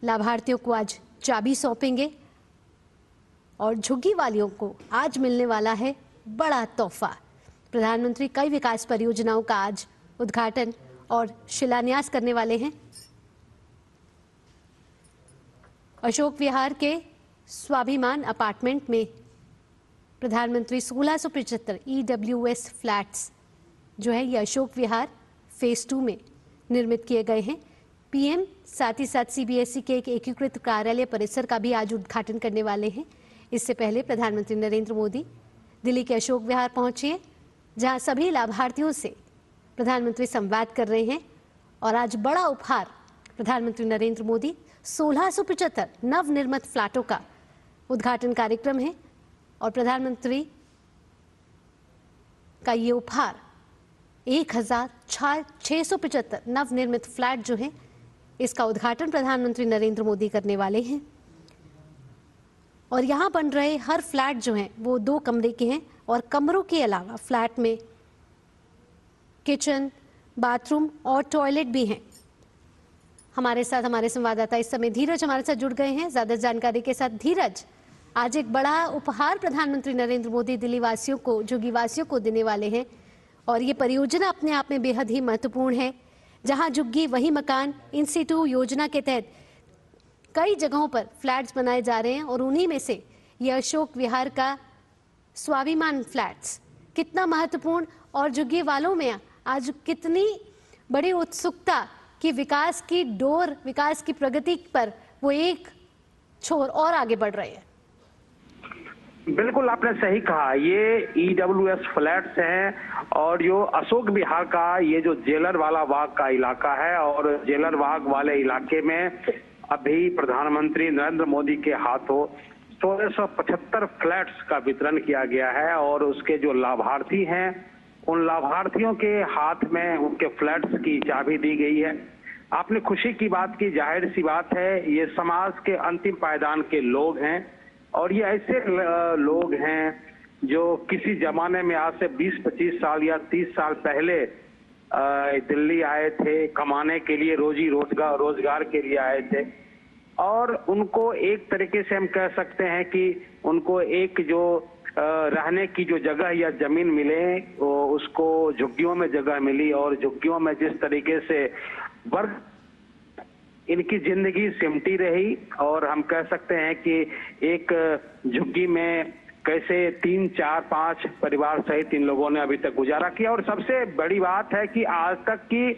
लाभार्थियों को आज चाबी सौंपेंगे और झुग्गी वालियों को आज मिलने वाला है बड़ा तोहफा। प्रधानमंत्री कई विकास परियोजनाओं का आज उद्घाटन और शिलान्यास करने वाले हैं। अशोक विहार के स्वाभिमान अपार्टमेंट में प्रधानमंत्री 1675 EWS फ्लैट्स जो है ये अशोक विहार फेज 2 में निर्मित किए गए हैं। पीएम साथ ही साथ CBSE के एक एकीकृत कार्यालय परिसर का भी आज उद्घाटन करने वाले हैं। इससे पहले प्रधानमंत्री नरेंद्र मोदी दिल्ली के अशोक विहार पहुंचे, जहां सभी लाभार्थियों से प्रधानमंत्री संवाद कर रहे हैं। और आज बड़ा उपहार प्रधानमंत्री नरेंद्र मोदी 1675 नवनिर्मित फ्लैटों का उद्घाटन कार्यक्रम है और प्रधानमंत्री का ये उपहार 1675 नवनिर्मित फ्लैट जो है इसका उद्घाटन प्रधानमंत्री नरेंद्र मोदी करने वाले हैं। और यहाँ बन रहे हर फ्लैट जो हैं वो 2 कमरे के हैं और कमरों के अलावा फ्लैट में किचन, बाथरूम और टॉयलेट भी हैं। हमारे साथ हमारे संवाददाता इस समय धीरज हमारे साथ जुड़ गए हैं ज्यादा जानकारी के साथ। धीरज, आज एक बड़ा उपहार प्रधानमंत्री नरेंद्र मोदी दिल्ली वासियों को, झुग्गी वासियों को देने वाले हैं और ये परियोजना अपने आप में बेहद ही महत्वपूर्ण है। जहां झुग्गी वही मकान इन सिटू योजना के तहत कई जगहों पर फ्लैट्स बनाए जा रहे हैं और उन्हीं में से ये अशोक विहार का स्वाभिमान फ्लैट्स कितना महत्वपूर्ण और झुग्गी वालों में आज कितनी बड़ी उत्सुकता कि विकास की डोर, विकास की प्रगति पर वो एक छोर और आगे बढ़ रहे हैं। बिल्कुल आपने सही कहा, ये EWS फ्लैट्स हैं और जो अशोक विहार का ये जो जेलर वाला बाग का इलाका है और जेलर बाग वाले इलाके में अभी प्रधानमंत्री नरेंद्र मोदी के हाथों 1675 फ्लैट्स का वितरण किया गया है और उसके जो लाभार्थी हैं उन लाभार्थियों के हाथ में उनके फ्लैट्स की चाबी दी गई है। आपने खुशी की बात की, जाहिर सी बात है ये समाज के अंतिम पायदान के लोग हैं और ये ऐसे लोग हैं जो किसी जमाने में आज से 20-25 साल या 30 साल पहले दिल्ली आए थे, कमाने के लिए, रोजी रोजगार के लिए आए थे और उनको एक तरीके से हम कह सकते हैं कि उनको एक जो रहने की जो जगह या जमीन मिले उसको झुग्गियों में जगह मिली और झुग्गियों में जिस तरीके से वर्ग इनकी जिंदगी सिमटी रही और हम कह सकते हैं कि एक झुग्गी में कैसे 3, 4, 5 परिवार सहित इन लोगों ने अभी तक गुजारा किया। और सबसे बड़ी बात है कि आज तक की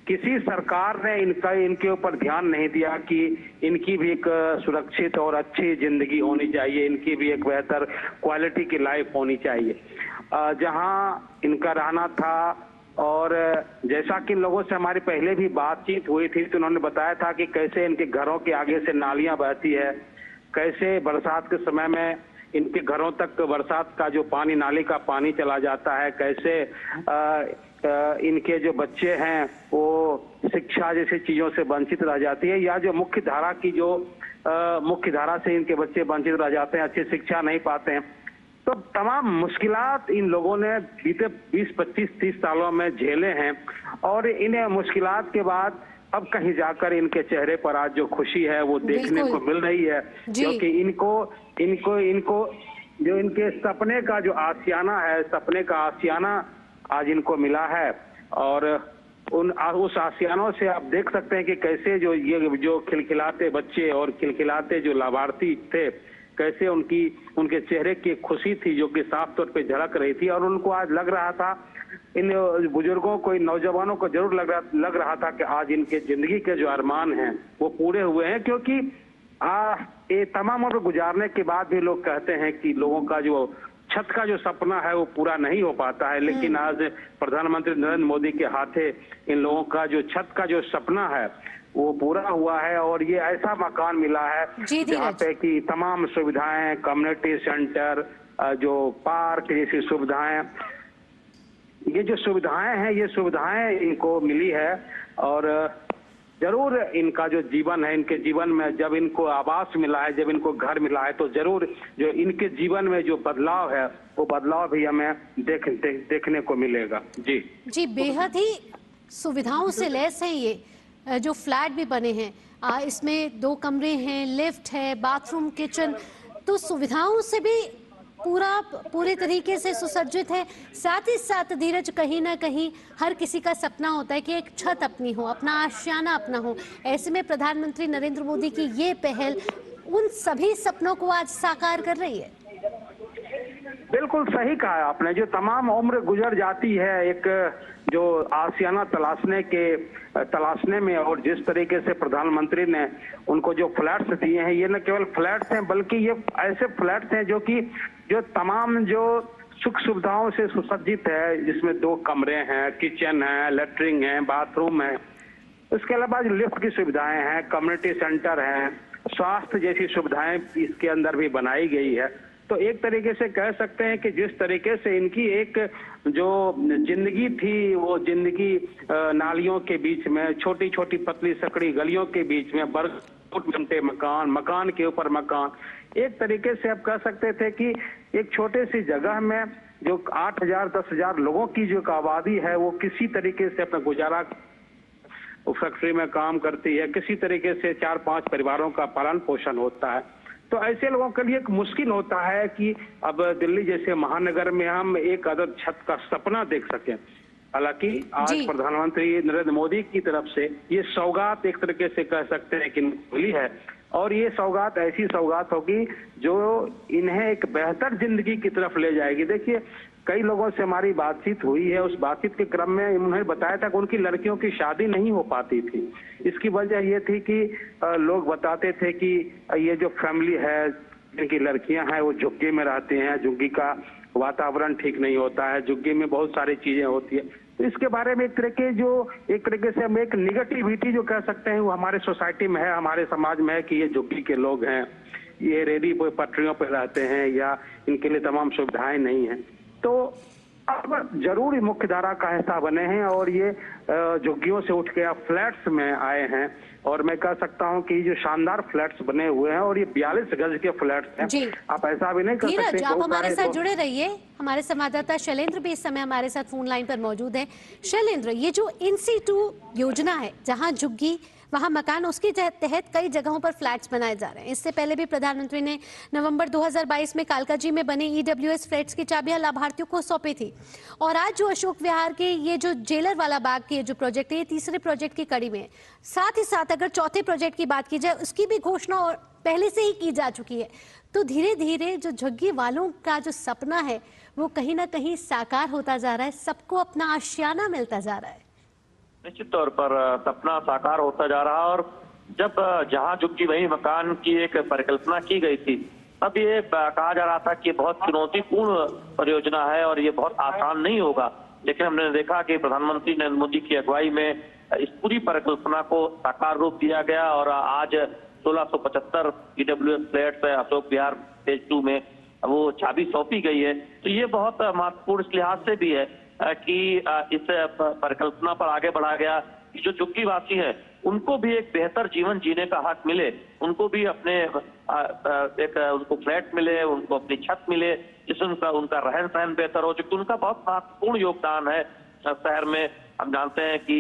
किसी सरकार ने इनके ऊपर ध्यान नहीं दिया कि इनकी भी एक सुरक्षित और अच्छी जिंदगी होनी चाहिए, इनकी भी एक बेहतर क्वालिटी की लाइफ होनी चाहिए। जहां इनका रहना था और जैसा कि इन लोगों से हमारी पहले भी बातचीत हुई थी तो उन्होंने बताया था कि कैसे इनके घरों के आगे से नालियां बहती है, कैसे बरसात के समय में इनके घरों तक बरसात का जो पानी, नाले का पानी चला जाता है, कैसे इनके जो बच्चे हैं वो शिक्षा जैसी चीजों से वंचित रह जाती है या जो मुख्य धारा से इनके बच्चे वंचित रह जाते हैं, अच्छी शिक्षा नहीं पाते हैं। तो तमाम मुश्किलात इन लोगों ने बीते 20, 25, 30 सालों में झेले हैं और इन मुश्किलात के बाद अब कहीं जाकर इनके चेहरे पर आज जो खुशी है वो देखने को मिल रही है, क्योंकि इनको जो इनके सपने का जो आशियाना है, सपने का आशियाना आज इनको मिला है और उस आशियानों से आप देख सकते हैं कि कैसे जो खिलखिलाते बच्चे और खिलखिलाते जो लाभार्थी थे, कैसे उनके चेहरे की खुशी थी जो कि साफ तौर पे झलक रही थी और उनको आज लग रहा था, इन बुजुर्गों को, इन नौजवानों को जरूर लग रहा था कि आज इनके जिंदगी के जो अरमान हैं वो पूरे हुए हैं। क्योंकि ये तमाम उम्र गुजारने के बाद भी लोग कहते हैं कि लोगों का जो छत का जो सपना है वो पूरा नहीं हो पाता है, लेकिन आज प्रधानमंत्री नरेंद्र मोदी के हाथे इन लोगों का जो छत का जो सपना है वो पूरा हुआ है और ये ऐसा मकान मिला है जहाँ पे कि तमाम सुविधाएं, कम्युनिटी सेंटर, जो पार्क जैसी सुविधाएं, ये जो सुविधाएं हैं ये सुविधाएं इनको मिली है और जरूर इनका जो जीवन है, इनके जीवन में जब इनको आवास मिला है, जब इनको घर मिला है, तो जरूर जो इनके जीवन में जो बदलाव है वो बदलाव भी हमें देखने को मिलेगा। जी बेहद ही सुविधाओं से लैस है ये जो फ्लैट भी बने हैं। इसमें 2 कमरे हैं, लिफ्ट है, बाथरूम, किचन, तो सुविधाओं से भी पूरे तरीके से सुसज्जित है। साथ ही साथ धीरज, कहीं ना कहीं हर किसी का सपना होता है कि एक छत अपनी हो, अपना आशियाना अपना हो। ऐसे में प्रधानमंत्री नरेंद्र मोदी की ये पहल उन सभी सपनों को आज साकार कर रही है। बिल्कुल सही कहा आपने। जो तमाम उम्र गुजर जाती है एक जो आशियाना तलाशने में, और जिस तरीके से प्रधानमंत्री ने उनको जो फ्लैट्स दिए हैं, ये न केवल फ्लैट्स हैं बल्कि ये ऐसे फ्लैट्स हैं जो तमाम जो सुख सुविधाओं से सुसज्जित है, जिसमें 2 कमरे हैं, किचन है, लेटरिन है, बाथरूम है, उसके अलावा लिफ्ट की सुविधाएं हैं, कम्युनिटी सेंटर है, स्वास्थ्य जैसी सुविधाएं इसके अंदर भी बनाई गई है। तो एक तरीके से कह सकते हैं कि जिस तरीके से इनकी एक जो जिंदगी थी, वो जिंदगी नालियों के बीच में, छोटी छोटी पतली सकड़ी गलियों के बीच में, बनते मकान के ऊपर मकान, एक तरीके से आप कह सकते थे कि एक छोटे सी जगह में जो 8,000 10,000 लोगों की जो आबादी है, वो किसी तरीके से अपना गुजारा फैक्ट्री में काम करती है, किसी तरीके से 4-5 परिवारों का पालन पोषण होता है। तो ऐसे लोगों के लिए एक मुश्किल होता है कि अब दिल्ली जैसे महानगर में हम एक अदद छत का सपना देख सकें। हालांकि आज प्रधानमंत्री नरेंद्र मोदी की तरफ से ये सौगात एक तरीके से कह सकते हैं कि मिली है, और ये सौगात ऐसी सौगात होगी जो इन्हें एक बेहतर जिंदगी की तरफ ले जाएगी। देखिए, कई लोगों से हमारी बातचीत हुई है, उस बातचीत के क्रम में उन्होंने बताया था कि उनकी लड़कियों की शादी नहीं हो पाती थी। इसकी वजह ये थी कि लोग बताते थे कि ये जो फैमिली है, जिनकी लड़कियां हैं, वो झुग्गी में रहती हैं, झुग्गी का वातावरण ठीक नहीं होता है, झुग्गी में बहुत सारी चीजें होती है। तो इसके बारे में एक तरीके से हम एक निगेटिविटी जो कह सकते हैं वो हमारे सोसाइटी में है, हमारे समाज में है कि ये झुग्गी के लोग हैं, ये रेडी पटरियों पर रहते हैं, या इनके लिए तमाम सुविधाएं नहीं है। तो अब जरूर मुख्य धारा का हिस्सा बने हैं और ये झुग्गियों से उठ के अब फ्लैट्स में आए हैं, और मैं कह सकता हूं कि जो शानदार फ्लैट्स बने हुए हैं, और ये 42 गज के फ्लैट्स हैं। आप ऐसा भी नहीं कर सकते। आप हमारे साथ जुड़े रहिए। हमारे संवाददाता शैलेंद्र भी इस समय हमारे साथ फोन लाइन पर मौजूद है। शैलेंद्र, ये जो इन-सिटू योजना है, जहां झुग्गी वहां मकान, उसके तहत कई जगहों पर फ्लैट्स बनाए जा रहे हैं। इससे पहले भी प्रधानमंत्री ने नवंबर 2022 में कालकाजी में बने ईडब्ल्यूएस फ्लैट्स की चाबियां लाभार्थियों को सौंपी थी। और आज जो अशोक विहार के ये जो जेलर वाला बाग के जो प्रोजेक्ट है, ये तीसरे प्रोजेक्ट की कड़ी में है। साथ ही साथ अगर चौथे प्रोजेक्ट की बात की जाए, उसकी भी घोषणा और पहले से ही की जा चुकी है। तो धीरे धीरे जो झुग्गी वालों का जो सपना है, वो कहीं ना कहीं साकार होता जा रहा है, सबको अपना आशियाना मिलता जा रहा है। निश्चित तौर पर सपना साकार होता जा रहा, और जब जहां झुग्गी वही मकान की एक परिकल्पना की गई थी, तब ये कहा जा रहा था कि बहुत चुनौतीपूर्ण परियोजना है और ये बहुत आसान नहीं होगा। लेकिन हमने देखा कि प्रधानमंत्री नरेंद्र मोदी की अगुवाई में इस पूरी परिकल्पना को साकार रूप दिया गया, और आज 1675 EWS flats Ashok Vihar phase 2 में वो चाबी सौंपी गई है। तो ये बहुत महत्वपूर्ण इस लिहाज से भी है कि इस परिकल्पना पर आगे बढ़ा गया कि जो झुग्गीवासी हैं उनको भी एक बेहतर जीवन जीने का हक मिले, उनको भी अपने उनको फ्लैट मिले, उनको अपनी छत मिले, जिससे उनका रहन सहन बेहतर हो, क्योंकि उनका बहुत महत्वपूर्ण योगदान है शहर में। हम जानते हैं कि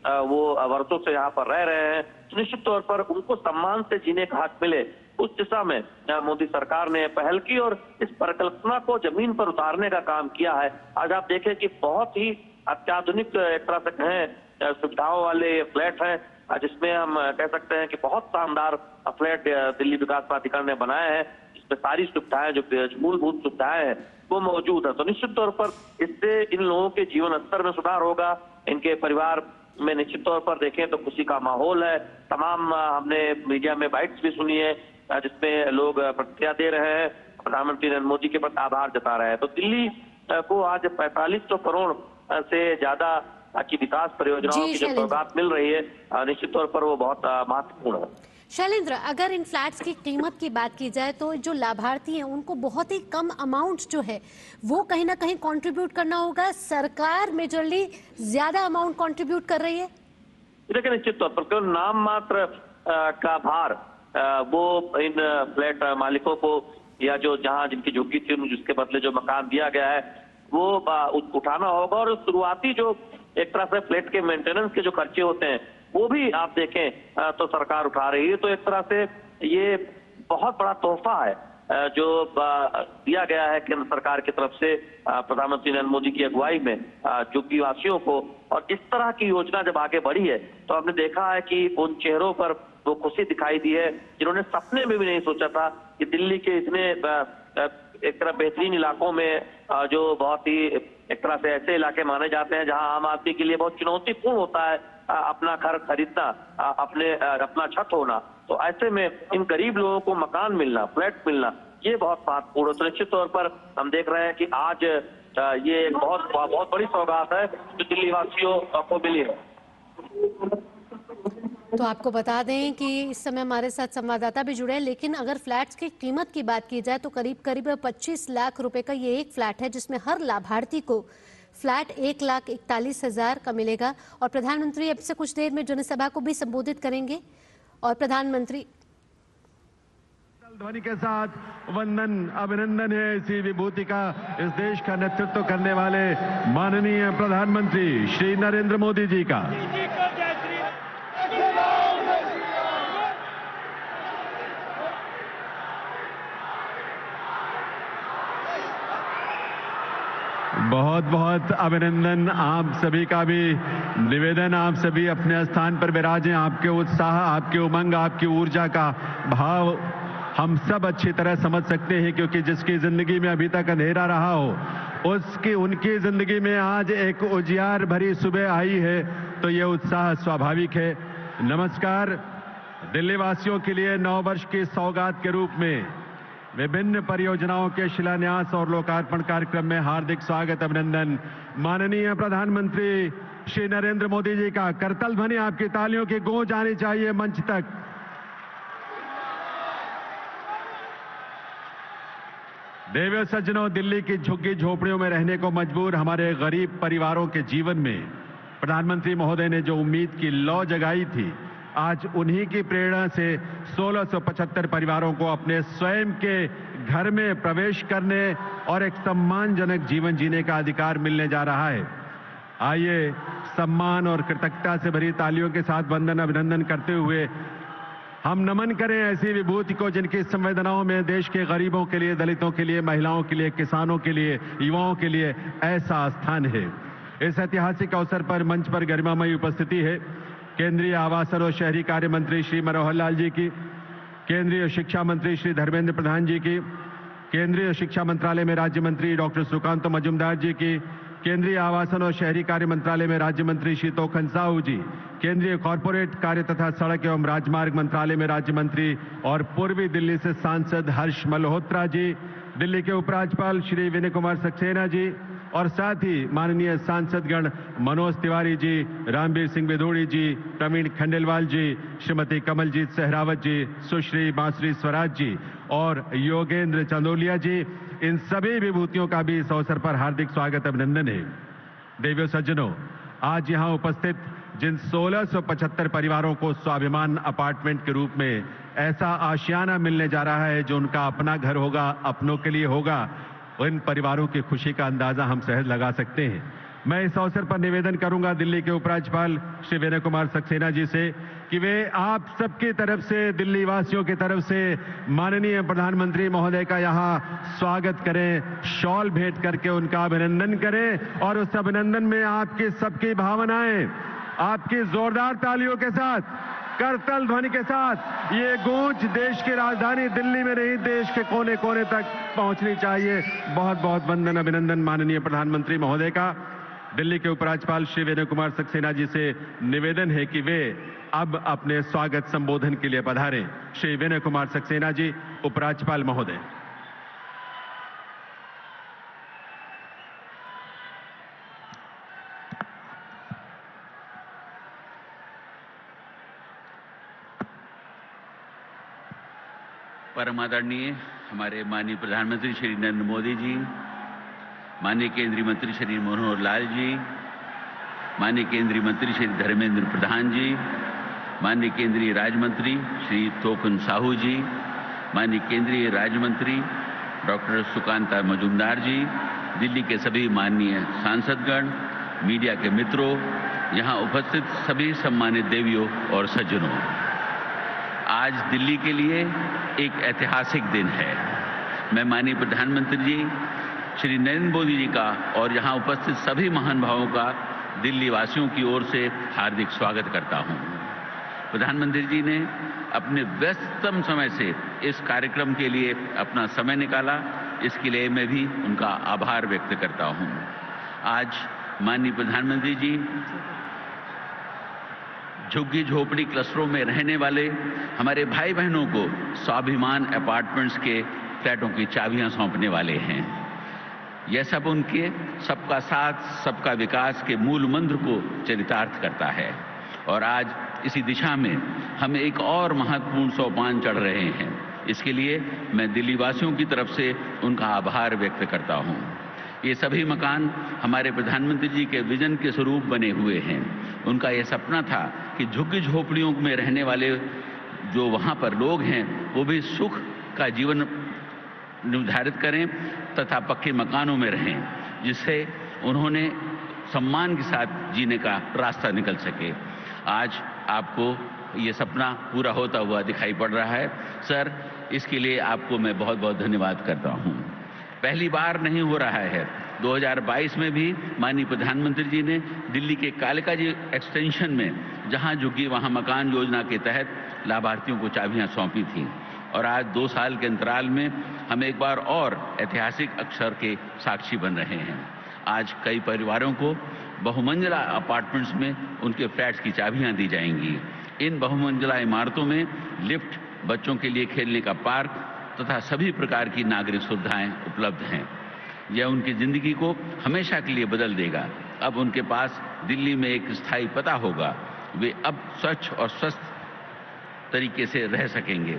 वो वर्षों से यहाँ पर रह रहे हैं, तो निश्चित तौर पर उनको सम्मान से जीने का हक मिले, उस दिशा में मोदी सरकार ने पहल की और इस परिकल्पना को जमीन पर उतारने का काम किया है। आज आप देखें कि बहुत ही अत्याधुनिक एक तरह से कहें सुविधाओं वाले फ्लैट हैं, जिसमें हम कह सकते हैं कि बहुत शानदार फ्लैट दिल्ली विकास प्राधिकरण ने बनाए हैं, जिसमें सारी सुविधाएं जो मूलभूत सुविधाएं हैं वो मौजूद है। तो निश्चित तौर पर इससे इन लोगों के जीवन स्तर में सुधार होगा, इनके परिवार में निश्चित तौर पर देखें तो खुशी का माहौल है। तमाम हमने मीडिया में बाइट्स भी सुनी है जिसमें लोग प्रतिक्रिया दे रहे हैं, प्रधानमंत्री नरेंद्र मोदी के प्रति आभार जता रहे हैं। तो दिल्ली को आज 4500 करोड़ से ज्यादा की विकास परियोजनाओं की जो सौगात मिल रही है, निश्चित तौर पर वो बहुत महत्वपूर्ण है। शैलेंद्र, अगर इन फ्लैट्स की कीमत की बात की जाए तो जो लाभार्थी हैं उनको बहुत ही कम अमाउंट जो है वो कहीं ना कहीं कंट्रीब्यूट करना होगा। सरकार मेजरली ज्यादा अमाउंट कंट्रीब्यूट कर रही है। देखिए, निश्चित तौर पर केवल नाम मात्र का भार वो इन फ्लैट मालिकों को, या जो जहां जिनकी झुग्गी थी जिसके बदले जो मकान दिया गया है वो उठाना होगा, और शुरुआती जो एक तरह से फ्लैट के मेंटेनेंस के जो खर्चे होते हैं वो भी आप देखें तो सरकार उठा रही है। तो एक तरह से ये बहुत बड़ा तोहफा है जो दिया गया है केंद्र सरकार की तरफ से प्रधानमंत्री नरेंद्र मोदी की अगुवाई में झुग्गी वासियों को। और इस तरह की योजना जब आगे बढ़ी है तो हमने देखा है कि उन चेहरों पर वो खुशी दिखाई दी है जिन्होंने सपने में भी नहीं सोचा था कि दिल्ली के इतने एक तरह बेहतरीन इलाकों में जो बहुत ही एक तरह से ऐसे इलाके माने जाते हैं जहां आम आदमी के लिए बहुत चुनौतीपूर्ण होता है अपना घर खरीदना, अपना छत होना। तो ऐसे में इन गरीब लोगों को मकान मिलना, फ्लैट मिलना, ये बहुत महत्वपूर्ण है। तो निश्चित तौर पर हम देख रहे हैं कि आज ये एक बहुत बड़ी सौगात है जो दिल्ली वासियों को मिली है। तो आपको बता दें कि इस समय हमारे साथ संवाददाता भी जुड़े हैं, लेकिन अगर फ्लैट्स की कीमत की बात की जाए तो करीब 25 लाख रुपए का ये एक फ्लैट है, जिसमें हर लाभार्थी को फ्लैट 1,41,000 का मिलेगा। और प्रधानमंत्री अब से कुछ देर में जनसभा को भी संबोधित करेंगे और प्रधानमंत्री ध्वनि के साथ वंदन अभिनंदन है इसी विभूति का इस देश का नेतृत्व करने वाले माननीय प्रधानमंत्री श्री नरेंद्र मोदी जी का। बहुत बहुत अभिनंदन। आप सभी का भी निवेदन, आप सभी अपने स्थान पर विराजें। आपके उत्साह, आपके उमंग, आपकी ऊर्जा का भाव हम सब अच्छी तरह समझ सकते हैं, क्योंकि जिसकी जिंदगी में अभी तक अंधेरा रहा हो उनकी जिंदगी में आज एक उजियार भरी सुबह आई है, तो ये उत्साह स्वाभाविक है। नमस्कार। दिल्ली वासियों के लिए नव वर्ष की सौगात के रूप में विभिन्न परियोजनाओं के शिलान्यास और लोकार्पण कार्यक्रम में हार्दिक स्वागत, अभिनंदन। माननीय प्रधानमंत्री श्री नरेंद्र मोदी जी का करतल ध्वनि, आपकी तालियों की गूंज आनी चाहिए मंच तक। देवियों सज्जनों, दिल्ली की झुग्गी झोपड़ियों में रहने को मजबूर हमारे गरीब परिवारों के जीवन में प्रधानमंत्री महोदय ने जो उम्मीद की लौ जगाई थी, आज उन्हीं की प्रेरणा से 1675 परिवारों को अपने स्वयं के घर में प्रवेश करने और एक सम्मानजनक जीवन जीने का अधिकार मिलने जा रहा है। आइए सम्मान और कृतज्ञता से भरी तालियों के साथ वंदन अभिनंदन करते हुए हम नमन करें ऐसी विभूति को जिनकी संवेदनाओं में देश के गरीबों के लिए, दलितों के लिए, महिलाओं के लिए, किसानों के लिए, युवाओं के लिए ऐसा स्थान है। इस ऐतिहासिक अवसर पर मंच पर गरिमामयी उपस्थिति है केंद्रीय आवासन और शहरी कार्य मंत्री श्री मनोहर लाल जी की, केंद्रीय शिक्षा मंत्री श्री धर्मेंद्र प्रधान जी की, केंद्रीय शिक्षा मंत्रालय में राज्य मंत्री डॉक्टर सुकांत मजूमदार जी की, केंद्रीय आवासन और शहरी कार्य मंत्रालय में राज्य मंत्री श्री तोखन साहू जी, केंद्रीय कॉरपोरेट कार्य तथा सड़क एवं राजमार्ग मंत्रालय में राज्य मंत्री और पूर्वी दिल्ली से सांसद हर्ष मल्होत्रा जी, दिल्ली के उपराज्यपाल श्री विनय कुमार सक्सेना जी और साथ ही माननीय सांसदगण मनोज तिवारी जी, रामवीर सिंह विधोड़ी जी, प्रवीण खंडेलवाल जी, श्रीमती कमलजीत सहरावत जी, सुश्री बांसुरी स्वराज जी और योगेंद्र चंदोलिया जी, इन सभी विभूतियों का भी इस अवसर पर हार्दिक स्वागत, अभिनंदन है। देवियों सज्जनों, आज यहाँ उपस्थित जिन 1675 परिवारों को स्वाभिमान अपार्टमेंट के रूप में ऐसा आशियाना मिलने जा रहा है जो उनका अपना घर होगा, अपनों के लिए होगा, इन परिवारों की खुशी का अंदाजा हम सहज लगा सकते हैं। मैं इस अवसर पर निवेदन करूंगा दिल्ली के उपराज्यपाल श्री विनय कुमार सक्सेना जी से कि वे आप सबकी तरफ से, दिल्ली वासियों की तरफ से माननीय प्रधानमंत्री महोदय का यहाँ स्वागत करें, शॉल भेंट करके उनका अभिनंदन करें और उस अभिनंदन में आपकी सबकी भावनाएं आपकी जोरदार तालियों के साथ, करतल ध्वनि के साथ ये गूंज देश की राजधानी दिल्ली में नहीं, देश के कोने कोने तक पहुंचनी चाहिए। बहुत बहुत वंदन अभिनंदन माननीय प्रधानमंत्री महोदय का। दिल्ली के उपराज्यपाल श्री विनय कुमार सक्सेना जी से निवेदन है कि वे अब अपने स्वागत संबोधन के लिए पधारें। श्री विनय कुमार सक्सेना जी, उपराज्यपाल महोदय। परम आदरणीय हमारे माननीय प्रधानमंत्री श्री नरेंद्र मोदी जी, माननीय केंद्रीय मंत्री श्री मनोहर लाल जी, माननीय केंद्रीय मंत्री श्री धर्मेंद्र प्रधान जी, माननीय केंद्रीय राज्य मंत्री श्री तोखन साहू जी, माननीय केंद्रीय राज्य मंत्री डॉक्टर सुकांता मजूमदार जी, दिल्ली के सभी माननीय सांसदगण, मीडिया के मित्रों, यहाँ उपस्थित सभी सम्मानित देवियों और सज्जनों, आज दिल्ली के लिए एक ऐतिहासिक दिन है। मैं माननीय प्रधानमंत्री जी श्री नरेंद्र मोदी जी का और यहाँ उपस्थित सभी महानुभावों का दिल्ली वासियों की ओर से हार्दिक स्वागत करता हूँ। प्रधानमंत्री जी ने अपने व्यस्ततम समय से इस कार्यक्रम के लिए अपना समय निकाला, इसके लिए मैं भी उनका आभार व्यक्त करता हूँ। आज माननीय प्रधानमंत्री जी झुग्गी झोपड़ी क्लस्टरों में रहने वाले हमारे भाई बहनों को स्वाभिमान अपार्टमेंट्स के फ्लैटों की चाबियां सौंपने वाले हैं। यह सब उनके सबका साथ सबका विकास के मूल मंत्र को चरितार्थ करता है और आज इसी दिशा में हम एक और महत्वपूर्ण सोपान चढ़ रहे हैं। इसके लिए मैं दिल्ली वासियों की तरफ से उनका आभार व्यक्त करता हूं। ये सभी मकान हमारे प्रधानमंत्री जी के विजन के स्वरूप बने हुए हैं। उनका यह सपना था कि झुग्गी झोपड़ियों में रहने वाले जो वहां पर लोग हैं वो भी सुख का जीवन निर्धारित करें तथा पक्के मकानों में रहें, जिससे उन्होंने सम्मान के साथ जीने का रास्ता निकल सके। आज आपको ये सपना पूरा होता हुआ दिखाई पड़ रहा है। सर, इसके लिए आपको मैं बहुत बहुत धन्यवाद करता हूँ। पहली बार नहीं हो रहा है। 2022 में भी माननीय प्रधानमंत्री जी ने दिल्ली के कालिका जी एक्सटेंशन में जहां झुग्गी वहां मकान योजना के तहत लाभार्थियों को चाबियां सौंपी थी और आज 2 साल के अंतराल में हम एक बार और ऐतिहासिक अक्षर के साक्षी बन रहे हैं। आज कई परिवारों को बहुमंजिला अपार्टमेंट्स में उनके फ्लैट्स की चाबियां दी जाएंगी। इन बहुमंजिला इमारतों में लिफ्ट, बच्चों के लिए खेलने का पार्क तथा सभी प्रकार की नागरिक सुविधाएं उपलब्ध हैं। यह उनकी जिंदगी को हमेशा के लिए बदल देगा। अब उनके पास दिल्ली में एक स्थायी पता होगा। वे अब स्वच्छ और स्वस्थ तरीके से रह सकेंगे।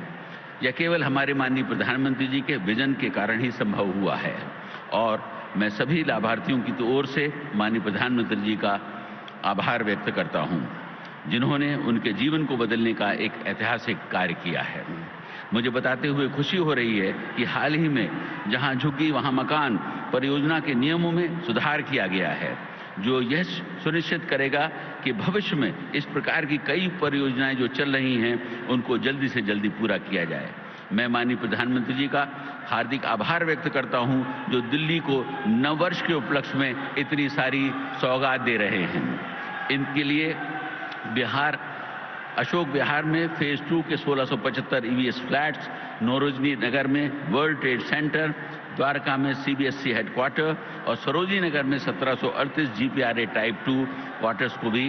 यह केवल हमारे माननीय प्रधानमंत्री जी के विजन के कारण ही संभव हुआ है और मैं सभी लाभार्थियों की ओर से माननीय प्रधानमंत्री जी का आभार व्यक्त करता हूं, जिन्होंने उनके जीवन को बदलने का एक ऐतिहासिक कार्य किया है। मुझे बताते हुए खुशी हो रही है कि हाल ही में जहां झुग्गी वहां मकान परियोजना के नियमों में सुधार किया गया है, जो यह सुनिश्चित करेगा कि भविष्य में इस प्रकार की कई परियोजनाएं जो चल रही हैं उनको जल्दी से जल्दी पूरा किया जाए। मैं माननीय प्रधानमंत्री जी का हार्दिक आभार व्यक्त करता हूं, जो दिल्ली को नववर्ष के उपलक्ष्य में इतनी सारी सौगात दे रहे हैं। इनके लिए अशोक विहार में फेज 2 के 1675 EVS फ्लैट्स, नौरोजनी नगर में वर्ल्ड ट्रेड सेंटर, द्वारका में CBSE हेडक्वार्टर और सरोजनी नगर में 1738 GPRA टाइप 2 क्वार्टर्स को भी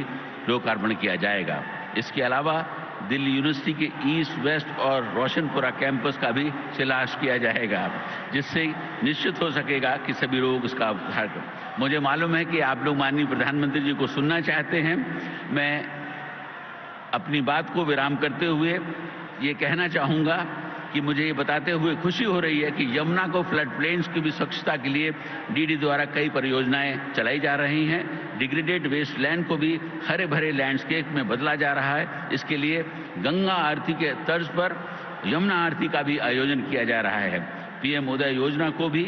लोकार्पण किया जाएगा। इसके अलावा दिल्ली यूनिवर्सिटी के ईस्ट, वेस्ट और रोशनपुरा कैंपस का भी शिलान्यास किया जाएगा, जिससे निश्चित हो सकेगा कि सभी लोग इसका उद्धार करें। मुझे मालूम है कि आप लोग माननीय प्रधानमंत्री जी को सुनना चाहते हैं। मैं अपनी बात को विराम करते हुए ये कहना चाहूँगा कि मुझे ये बताते हुए खुशी हो रही है कि यमुना को फ्लड प्लेन्स की भी स्वच्छता के लिए DD द्वारा कई परियोजनाएं चलाई जा रही हैं। डिग्रेडेड वेस्ट लैंड को भी हरे भरे लैंडस्केप में बदला जा रहा है। इसके लिए गंगा आरती के तर्ज पर यमुना आरती का भी आयोजन किया जा रहा है। PM उदय योजना को भी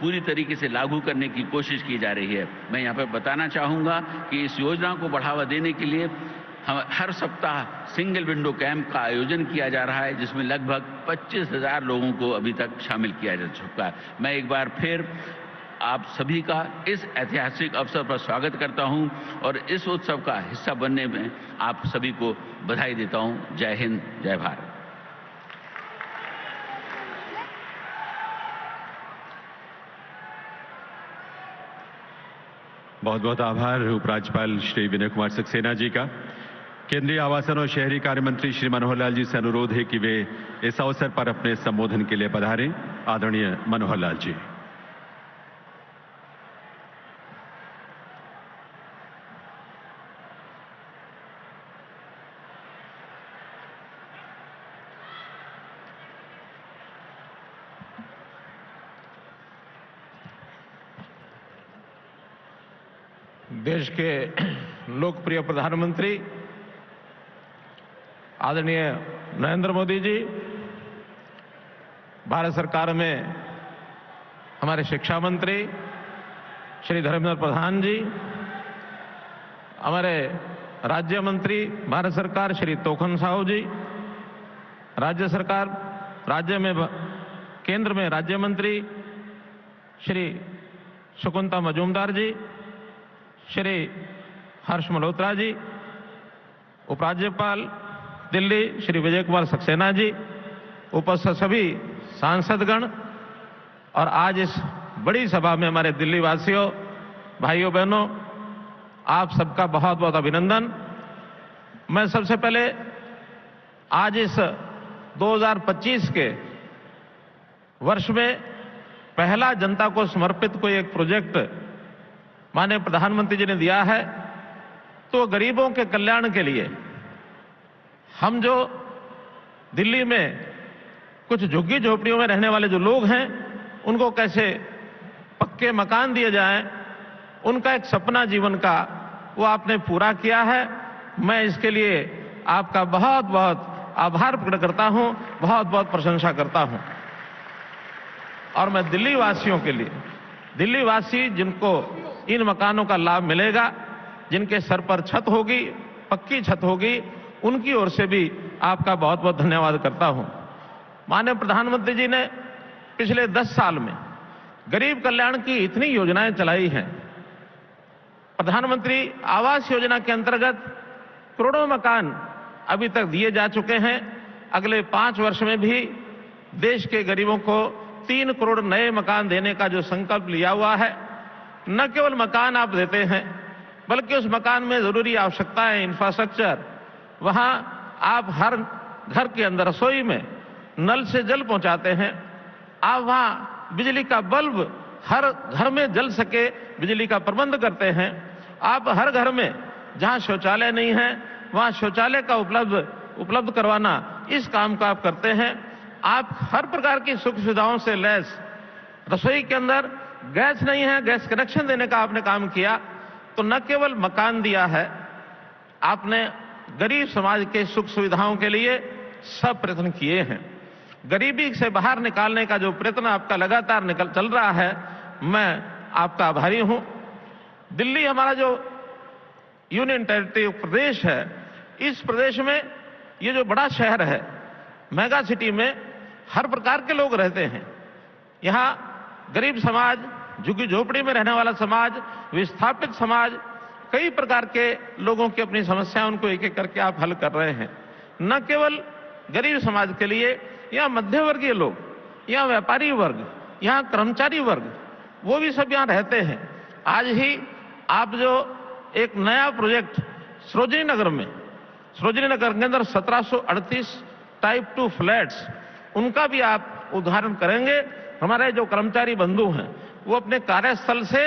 पूरी तरीके से लागू करने की कोशिश की जा रही है। मैं यहाँ पर बताना चाहूँगा कि इस योजना को बढ़ावा देने के लिए हर सप्ताह सिंगल विंडो कैंप का आयोजन किया जा रहा है, जिसमें लगभग 25,000 लोगों को अभी तक शामिल किया जा चुका है। मैं एक बार फिर आप सभी का इस ऐतिहासिक अवसर पर स्वागत करता हूं और इस उत्सव का हिस्सा बनने में आप सभी को बधाई देता हूं। जय हिंद, जय भारत। बहुत बहुत आभार उपराज्यपाल श्री विनय कुमार सक्सेना जी का। केंद्रीय आवासन और शहरी कार्य मंत्री श्री मनोहर लाल जी से अनुरोध है कि वे इस अवसर पर अपने संबोधन के लिए पधारें। आदरणीय मनोहर लाल जी। देश के लोकप्रिय प्रधानमंत्री आदरणीय नरेंद्र मोदी जी, भारत सरकार में हमारे शिक्षा मंत्री श्री धर्मेंद्र प्रधान जी, हमारे राज्य मंत्री भारत सरकार श्री तोखन साहू जी, राज्य सरकार केंद्र में राज्य मंत्री श्री शकुंतला मजूमदार जी, श्री हर्ष मल्होत्रा जी, उपराज्यपाल दिल्ली श्री विजय कुमार सक्सेना जी, उपस्थित सभी सांसदगण और आज इस बड़ी सभा में हमारे दिल्ली वासियों, भाइयों बहनों, आप सबका बहुत बहुत अभिनंदन। मैं सबसे पहले आज इस 2025 के वर्ष में पहला जनता को समर्पित कोई एक प्रोजेक्ट माननीय प्रधानमंत्री जी ने दिया है, तो गरीबों के कल्याण के लिए हम जो दिल्ली में कुछ झुग्गी झोपड़ियों में रहने वाले जो लोग हैं, उनको कैसे पक्के मकान दिए जाएं, उनका एक सपना जीवन का वो आपने पूरा किया है। मैं इसके लिए आपका बहुत बहुत आभार प्रकट करता हूं, बहुत बहुत प्रशंसा करता हूं। और मैं दिल्ली वासियों के लिए, दिल्ली वासी जिनको इन मकानों का लाभ मिलेगा, जिनके सर पर छत होगी, पक्की छत होगी, उनकी ओर से भी आपका बहुत बहुत धन्यवाद करता हूं। माननीय प्रधानमंत्री जी ने पिछले 10 साल में गरीब कल्याण की इतनी योजनाएं चलाई हैं। प्रधानमंत्री आवास योजना के अंतर्गत करोड़ों मकान अभी तक दिए जा चुके हैं। अगले 5 वर्ष में भी देश के गरीबों को 3 करोड़ नए मकान देने का जो संकल्प लिया हुआ है, न केवल मकान आप देते हैं, बल्कि उस मकान में जरूरी आवश्यकताएं, इंफ्रास्ट्रक्चर, वहां आप हर घर के अंदर रसोई में नल से जल पहुंचाते हैं, आप वहां बिजली का बल्ब हर घर में जल सके बिजली का प्रबंध करते हैं, आप हर घर में जहां शौचालय नहीं है वहां शौचालय का उपलब्ध करवाना, इस काम का आप करते हैं। आप हर प्रकार की सुख सुविधाओं से लैस, रसोई के अंदर गैस नहीं है, गैस कनेक्शन देने का आपने काम किया। तो न केवल मकान दिया है, आपने गरीब समाज के सुख सुविधाओं के लिए सब प्रयत्न किए हैं। गरीबी से बाहर निकालने का जो प्रयत्न आपका लगातार चल रहा है, मैं आपका आभारी हूं। दिल्ली हमारा जो यूनियन टेरिटरी प्रदेश है, इस प्रदेश में ये जो बड़ा शहर है, मेगा सिटी में हर प्रकार के लोग रहते हैं। यहाँ गरीब समाज, झुग्गी झोपड़ी में रहने वाला समाज, विस्थापित समाज, कई प्रकार के लोगों की अपनी समस्याएं, उनको एक एक करके आप हल कर रहे हैं। न केवल गरीब समाज के लिए, यहाँ मध्यवर्गीय लोग, यहाँ व्यापारी वर्ग, यहाँ कर्मचारी वर्ग, वो भी सब यहाँ रहते हैं। आज ही आप जो एक नया प्रोजेक्ट सरोजिनी नगर के अंदर 1738 टाइप 2 फ्लैट्स, उनका भी आप उदाहरण करेंगे। हमारे जो कर्मचारी बंधु हैं, वो अपने कार्यस्थल से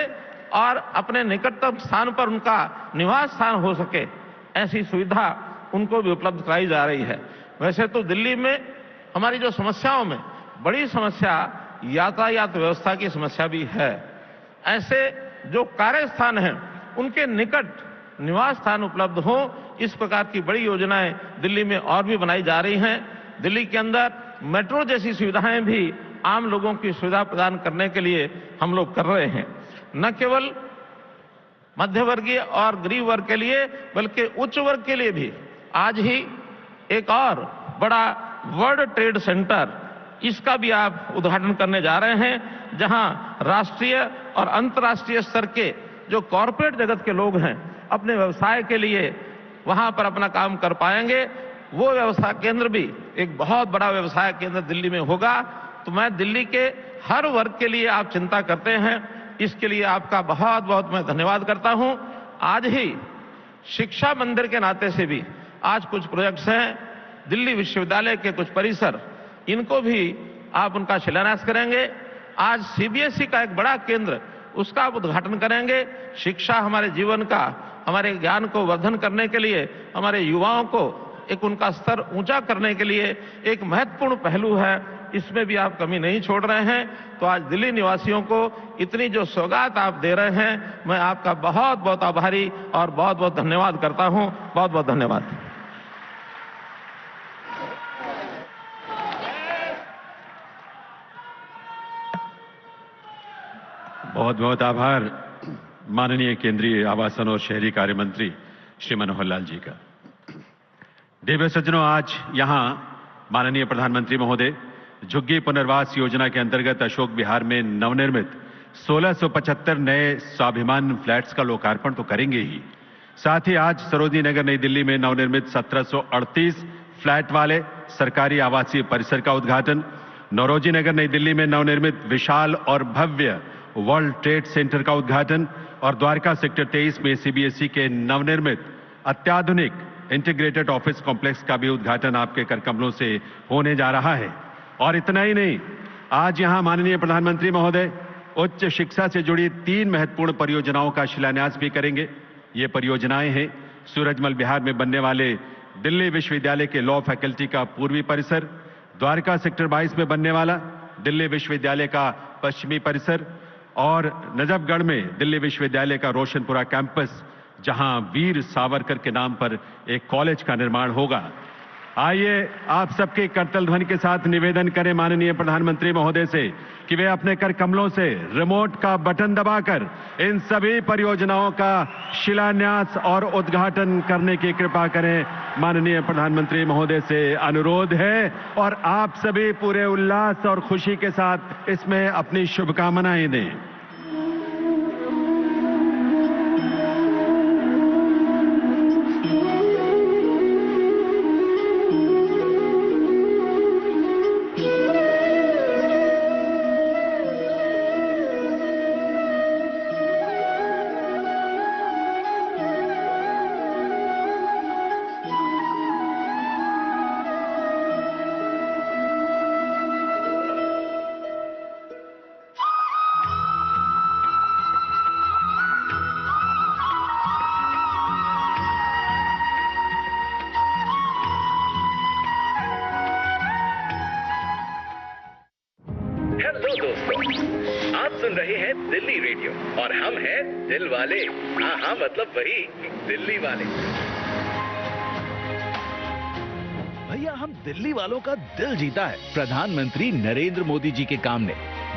और अपने निकटतम स्थान पर उनका निवास स्थान हो सके, ऐसी सुविधा उनको भी उपलब्ध कराई जा रही है। वैसे तो दिल्ली में हमारी जो समस्याओं में बड़ी समस्या यातायात व्यवस्था की समस्या भी है। ऐसे जो कार्य स्थान हैं, उनके निकट निवास स्थान उपलब्ध हो, इस प्रकार की बड़ी योजनाएं दिल्ली में और भी बनाई जा रही हैं। दिल्ली के अंदर मेट्रो जैसी सुविधाएं भी आम लोगों की सुविधा प्रदान करने के लिए हम लोग कर रहे हैं। न केवल मध्यवर्गीय और गरीब वर्ग के लिए, बल्कि उच्च वर्ग के लिए भी आज ही एक और बड़ा वर्ल्ड ट्रेड सेंटर, इसका भी आप उद्घाटन करने जा रहे हैं, जहां राष्ट्रीय और अंतर्राष्ट्रीय स्तर के जो कॉरपोरेट जगत के लोग हैं, अपने व्यवसाय के लिए वहां पर अपना काम कर पाएंगे। वो व्यवसाय केंद्र भी एक बहुत बड़ा व्यवसाय केंद्र दिल्ली में होगा। तो मैं दिल्ली के हर वर्ग के लिए आप चिंता करते हैं, इसके लिए आपका बहुत बहुत मैं धन्यवाद करता हूं। आज ही शिक्षा मंदिर के नाते से भी आज कुछ प्रोजेक्ट्स हैं, दिल्ली विश्वविद्यालय के कुछ परिसर, इनको भी आप उनका शिलान्यास करेंगे। आज सीबीएसई का एक बड़ा केंद्र, उसका आप उद्घाटन करेंगे। शिक्षा हमारे जीवन का, हमारे ज्ञान को वर्धन करने के लिए, हमारे युवाओं को एक उनका स्तर ऊंचा करने के लिए एक महत्वपूर्ण पहलू है, इसमें भी आप कमी नहीं छोड़ रहे हैं। तो आज दिल्ली निवासियों को इतनी जो सौगात आप दे रहे हैं, मैं आपका बहुत बहुत आभारी और बहुत बहुत धन्यवाद करता हूं। बहुत बहुत धन्यवाद। बहुत बहुत आभार माननीय केंद्रीय आवासन और शहरी कार्य मंत्री श्री मनोहर लाल जी का। देव सज्जनों, आज यहां माननीय प्रधानमंत्री महोदय झुग्गी पुनर्वास योजना के अंतर्गत अशोक विहार में नवनिर्मित 1675 नए स्वाभिमान फ्लैट्स का लोकार्पण तो करेंगे ही, साथ ही आज सरोजनी नगर नई दिल्ली में नवनिर्मित 1738 फ्लैट वाले सरकारी आवासीय परिसर का उद्घाटन, नौरोजी नगर नई दिल्ली में नवनिर्मित विशाल और भव्य वर्ल्ड ट्रेड सेंटर का उद्घाटन और द्वारका सेक्टर 23 में सीबीएसई के नवनिर्मित अत्याधुनिक इंटीग्रेटेड ऑफिस कॉम्प्लेक्स का भी उद्घाटन आपके कर कमलों से होने जा रहा है। और इतना ही नहीं, आज यहां माननीय प्रधानमंत्री महोदय उच्च शिक्षा से जुड़ी 3 महत्वपूर्ण परियोजनाओं का शिलान्यास भी करेंगे। ये परियोजनाएं हैं सूरजमल विहार में बनने वाले दिल्ली विश्वविद्यालय के लॉ फैकल्टी का पूर्वी परिसर, द्वारका सेक्टर 22 में बनने वाला दिल्ली विश्वविद्यालय का पश्चिमी परिसर और नजफगढ़ में दिल्ली विश्वविद्यालय का रोशनपुरा कैंपस, जहां वीर सावरकर के नाम पर एक कॉलेज का निर्माण होगा। आइए आप सबके करतल ध्वनि के साथ निवेदन करें माननीय प्रधानमंत्री महोदय से कि वे अपने कर कमलों से रिमोट का बटन दबाकर इन सभी परियोजनाओं का शिलान्यास और उद्घाटन करने की कृपा करें। माननीय प्रधानमंत्री महोदय से अनुरोध है और आप सभी पूरे उल्लास और खुशी के साथ इसमें अपनी शुभकामनाएं दें। दिल्ली रेडियो और हम हैं दिल वाले। हाँ, मतलब वही दिल्ली वाले। भैया, हम दिल्ली वालों का दिल जीता है प्रधानमंत्री नरेंद्र मोदी जी के काम ने।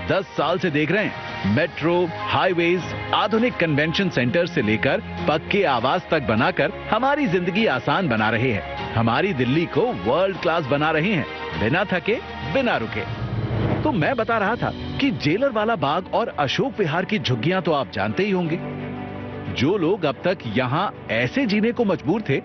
10 साल से देख रहे हैं, मेट्रो, हाईवेज, आधुनिक कन्वेंशन सेंटर से लेकर पक्के आवास तक बनाकर हमारी जिंदगी आसान बना रहे हैं। हमारी दिल्ली को वर्ल्ड क्लास बना रहे हैं, बिना थके, बिना रुके। तो मैं बता रहा था कि जेलर वाला बाग और अशोक विहार की झुग्गियां तो आप जानते ही होंगे। जो लोग अब तक यहां ऐसे जीने को मजबूर थे,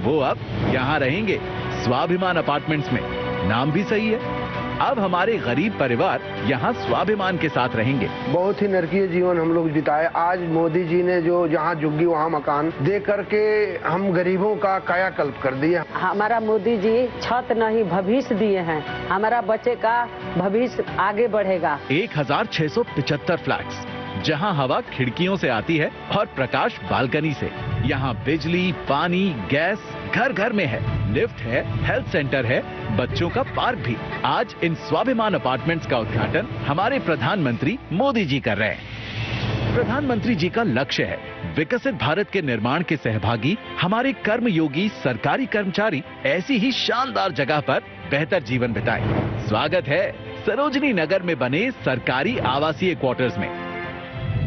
वो अब यहां रहेंगे स्वाभिमान अपार्टमेंट्स में। नाम भी सही है। अब हमारे गरीब परिवार यहाँ स्वाभिमान के साथ रहेंगे। बहुत ही नरकीय जीवन हम लोग बिताए। आज मोदी जी ने जो जहाँ झुग्गी वहाँ मकान दे करके हम गरीबों का कायाकल्प कर दिया। हमारा मोदी जी छत नहीं भविष्य दिए हैं। हमारा बच्चे का भविष्य आगे बढ़ेगा। 1675 फ्लैट्स, जहां हवा खिड़कियों से आती है और प्रकाश बालकनी से। यहाँ बिजली, पानी, गैस घर घर में है, लिफ्ट है, हेल्थ सेंटर है, बच्चों का पार्क भी। आज इन स्वाभिमान अपार्टमेंट्स का उद्घाटन हमारे प्रधानमंत्री मोदी जी कर रहे हैं। प्रधानमंत्री जी का लक्ष्य है विकसित भारत के निर्माण के सहभागी हमारे कर्मयोगी सरकारी कर्मचारी ऐसी ही शानदार जगह पर बेहतर जीवन बिताएं। स्वागत है सरोजनी नगर में बने सरकारी आवासीय क्वार्टर्स में।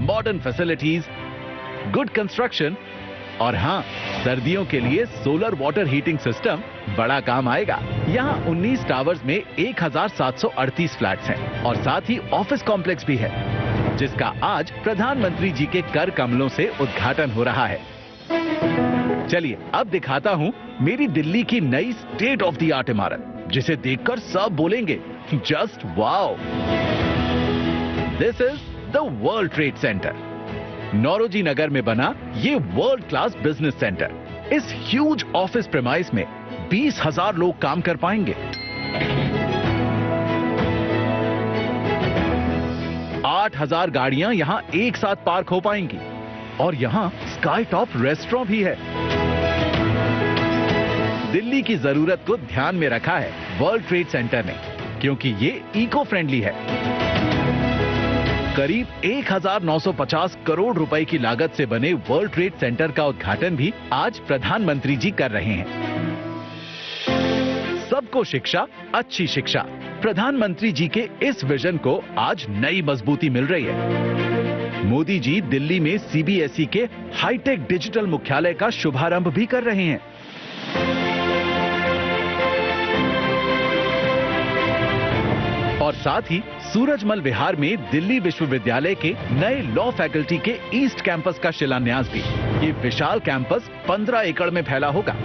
मॉडर्न फैसिलिटीज, गुड कंस्ट्रक्शन और हाँ, सर्दियों के लिए सोलर वाटर हीटिंग सिस्टम बड़ा काम आएगा। यहाँ 19 टावर्स में 1738 फ्लैट्स हैं और साथ ही ऑफिस कॉम्प्लेक्स भी है, जिसका आज प्रधानमंत्री जी के कर कमलों से उद्घाटन हो रहा है। चलिए अब दिखाता हूँ मेरी दिल्ली की नई स्टेट ऑफ द आर्ट इमारत, जिसे देखकर सब बोलेंगे just wow. This is the world trade centre. Nauroji Nagar में बना ये वर्ल्ड क्लास बिजनेस सेंटर। इस ह्यूज ऑफिस प्रेमाइस में 20,000 लोग काम कर पाएंगे। 8,000 गाड़ियां यहां एक साथ पार्क हो पाएंगी और यहां स्काई टॉप रेस्टोरेंट भी है। दिल्ली की जरूरत को ध्यान में रखा है वर्ल्ड ट्रेड सेंटर ने, क्योंकि ये इको फ्रेंडली है। करीब 1,950 करोड़ रुपए की लागत से बने वर्ल्ड ट्रेड सेंटर का उद्घाटन भी आज प्रधानमंत्री जी कर रहे हैं। सबको शिक्षा, अच्छी शिक्षा, प्रधानमंत्री जी के इस विजन को आज नई मजबूती मिल रही है। मोदी जी दिल्ली में सीबीएसई के हाईटेक डिजिटल मुख्यालय का शुभारंभ भी कर रहे हैं। और साथ ही सूरजमल विहार में दिल्ली विश्वविद्यालय के नए लॉ फैकल्टी के ईस्ट कैंपस का शिलान्यास भी। ये विशाल कैंपस 15 एकड़ में फैला होगा।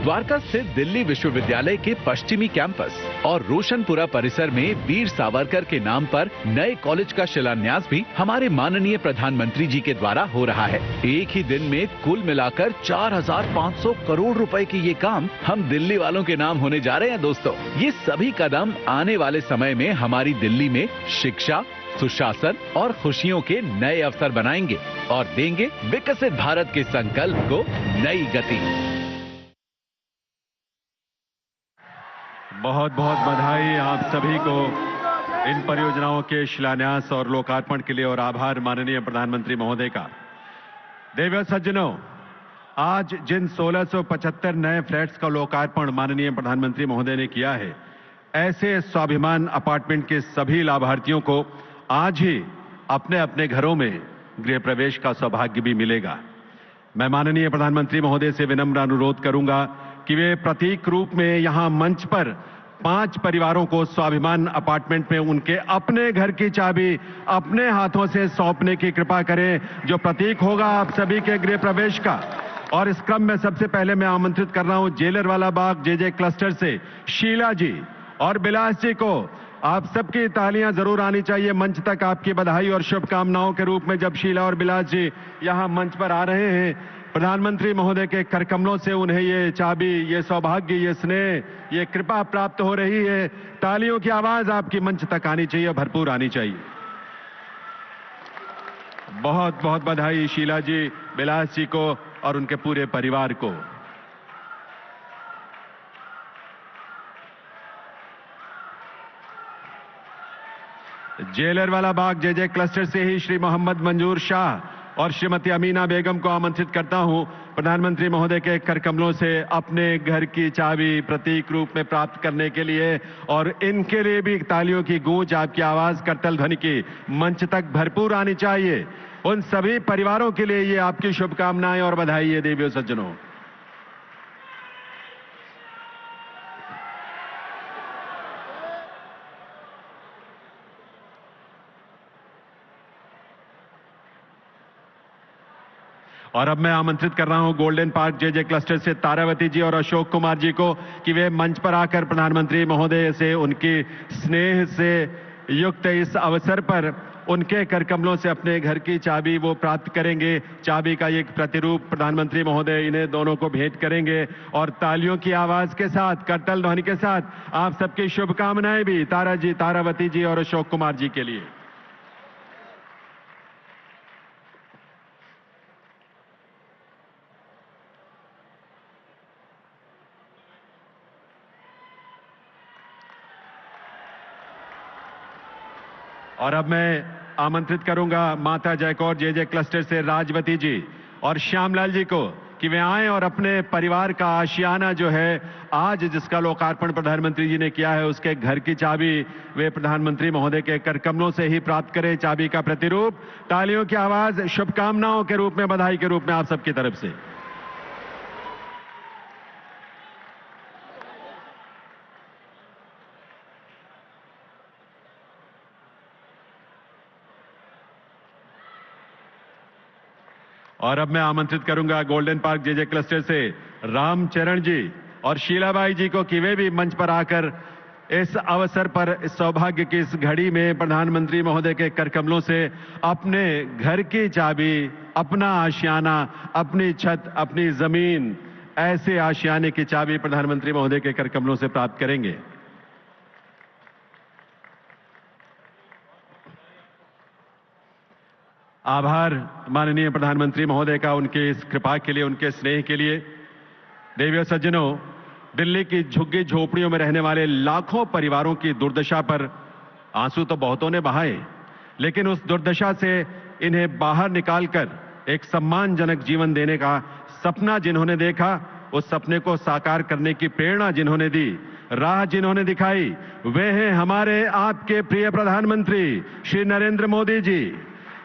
द्वारका स्थित दिल्ली विश्वविद्यालय के पश्चिमी कैंपस और रोशनपुरा परिसर में वीर सावरकर के नाम पर नए कॉलेज का शिलान्यास भी हमारे माननीय प्रधानमंत्री जी के द्वारा हो रहा है। एक ही दिन में कुल मिलाकर 4,500 करोड़ रुपए के ये काम हम दिल्ली वालों के नाम होने जा रहे हैं। दोस्तों, ये सभी कदम आने वाले समय में हमारी दिल्ली में शिक्षा, सुशासन और खुशियों के नए अवसर बनाएंगे और देंगे विकसित भारत के संकल्प को नई गति। बहुत बहुत बधाई आप सभी को इन परियोजनाओं के शिलान्यास और लोकार्पण के लिए और आभार माननीय प्रधानमंत्री महोदय का। देवियों सज्जनों, आज जिन 1675 नए फ्लैट्स का लोकार्पण माननीय प्रधानमंत्री महोदय ने किया है, ऐसे स्वाभिमान अपार्टमेंट के सभी लाभार्थियों को आज ही अपने अपने घरों में गृह प्रवेश का सौभाग्य भी मिलेगा। मैं माननीय प्रधानमंत्री महोदय से विनम्र अनुरोध करूंगा कि वे प्रतीक रूप में यहां मंच पर 5 परिवारों को स्वाभिमान अपार्टमेंट में उनके अपने घर की चाबी अपने हाथों से सौंपने की कृपा करें, जो प्रतीक होगा आप सभी के गृह प्रवेश का। और इस क्रम में सबसे पहले मैं आमंत्रित कर रहा हूं जेलरवाला बाग जेजे क्लस्टर से शीला जी और बिलास जी को। आप सबकी तालियां जरूर आनी चाहिए मंच तक आपकी बधाई और शुभकामनाओं के रूप में। जब शीला और बिलास जी यहां मंच पर आ रहे हैं, प्रधानमंत्री महोदय के करकमलों से उन्हें ये चाबी, ये सौभाग्य, ये स्नेह, ये कृपा प्राप्त हो रही है। तालियों की आवाज आपकी मंच तक आनी चाहिए, भरपूर आनी चाहिए। बहुत बहुत बधाई शीला जी, बिलास जी को और उनके पूरे परिवार को। जेलरवाला बाग जेजे क्लस्टर से ही श्री मोहम्मद मंजूर शाह और श्रीमती अमीना बेगम को आमंत्रित करता हूं प्रधानमंत्री महोदय के करकमलों से अपने घर की चाबी प्रतीक रूप में प्राप्त करने के लिए। और इनके लिए भी तालियों की गूंज, आपकी आवाज, करतल ध्वनि की मंच तक भरपूर आनी चाहिए। उन सभी परिवारों के लिए ये आपकी शुभकामनाएं और बधाई है। देवियों सज्जनों, और अब मैं आमंत्रित कर रहा हूं गोल्डन पार्क जेजे क्लस्टर से तारावती जी और अशोक कुमार जी को कि वे मंच पर आकर प्रधानमंत्री महोदय से उनकी स्नेह से युक्त इस अवसर पर उनके करकमलों से अपने घर की चाबी वो प्राप्त करेंगे। चाबी का एक प्रतिरूप प्रधानमंत्री महोदय इन्हें दोनों को भेंट करेंगे। और तालियों की आवाज के साथ, करतल ध्वनि के साथ आप सबकी शुभकामनाएं भी तारावती जी और अशोक कुमार जी के लिए। और अब मैं आमंत्रित करूंगा माता जयकौर जेजे क्लस्टर से राजवती जी और श्यामलाल जी को कि वे आएं और अपने परिवार का आशियाना जो है आज जिसका लोकार्पण प्रधानमंत्री जी ने किया है, उसके घर की चाबी वे प्रधानमंत्री महोदय के करकमलों से ही प्राप्त करें। चाबी का प्रतिरूप, तालियों की आवाज, शुभकामनाओं के रूप में, बधाई के रूप में आप सबकी तरफ से। और अब मैं आमंत्रित करूंगा गोल्डन पार्क जेजे क्लस्टर से रामचरण जी और शीलाबाई जी को कि वे भी मंच पर आकर इस अवसर पर, इस सौभाग्य की इस घड़ी में प्रधानमंत्री महोदय के करकमलों से अपने घर की चाबी, अपना आशियाना, अपनी छत, अपनी जमीन, ऐसे आशियाने की चाबी प्रधानमंत्री महोदय के करकमलों से प्राप्त करेंगे। आभार माननीय प्रधानमंत्री महोदय का उनके इस कृपा के लिए, उनके स्नेह के लिए। देवियों सज्जनों, दिल्ली की झुग्गी झोपड़ियों में रहने वाले लाखों परिवारों की दुर्दशा पर आंसू तो बहुतों ने बहाए, लेकिन उस दुर्दशा से इन्हें बाहर निकालकर एक सम्मानजनक जीवन देने का सपना जिन्होंने देखा, उस सपने को साकार करने की प्रेरणा जिन्होंने दी, राह जिन्होंने दिखाई, वे हैं हमारे आपके प्रिय प्रधानमंत्री श्री नरेंद्र मोदी जी।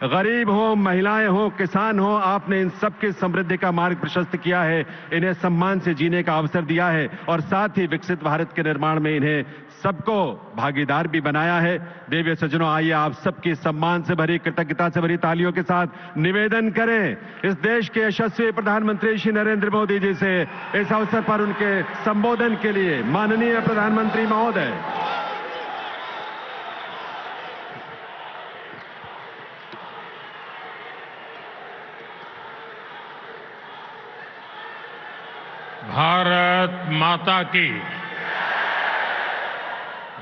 गरीब हो, महिलाएं हो, किसान हो, आपने इन सबकी समृद्धि का मार्ग प्रशस्त किया है, इन्हें सम्मान से जीने का अवसर दिया है और साथ ही विकसित भारत के निर्माण में इन्हें सबको भागीदार भी बनाया है। देवी सज्जनों, आइए आप सबकी सम्मान से भरी, कृतज्ञता से भरी तालियों के साथ निवेदन करें इस देश के यशस्वी प्रधानमंत्री श्री नरेंद्र मोदी जी से इस अवसर पर उनके संबोधन के लिए। माननीय प्रधानमंत्री महोदय। भारत माता की,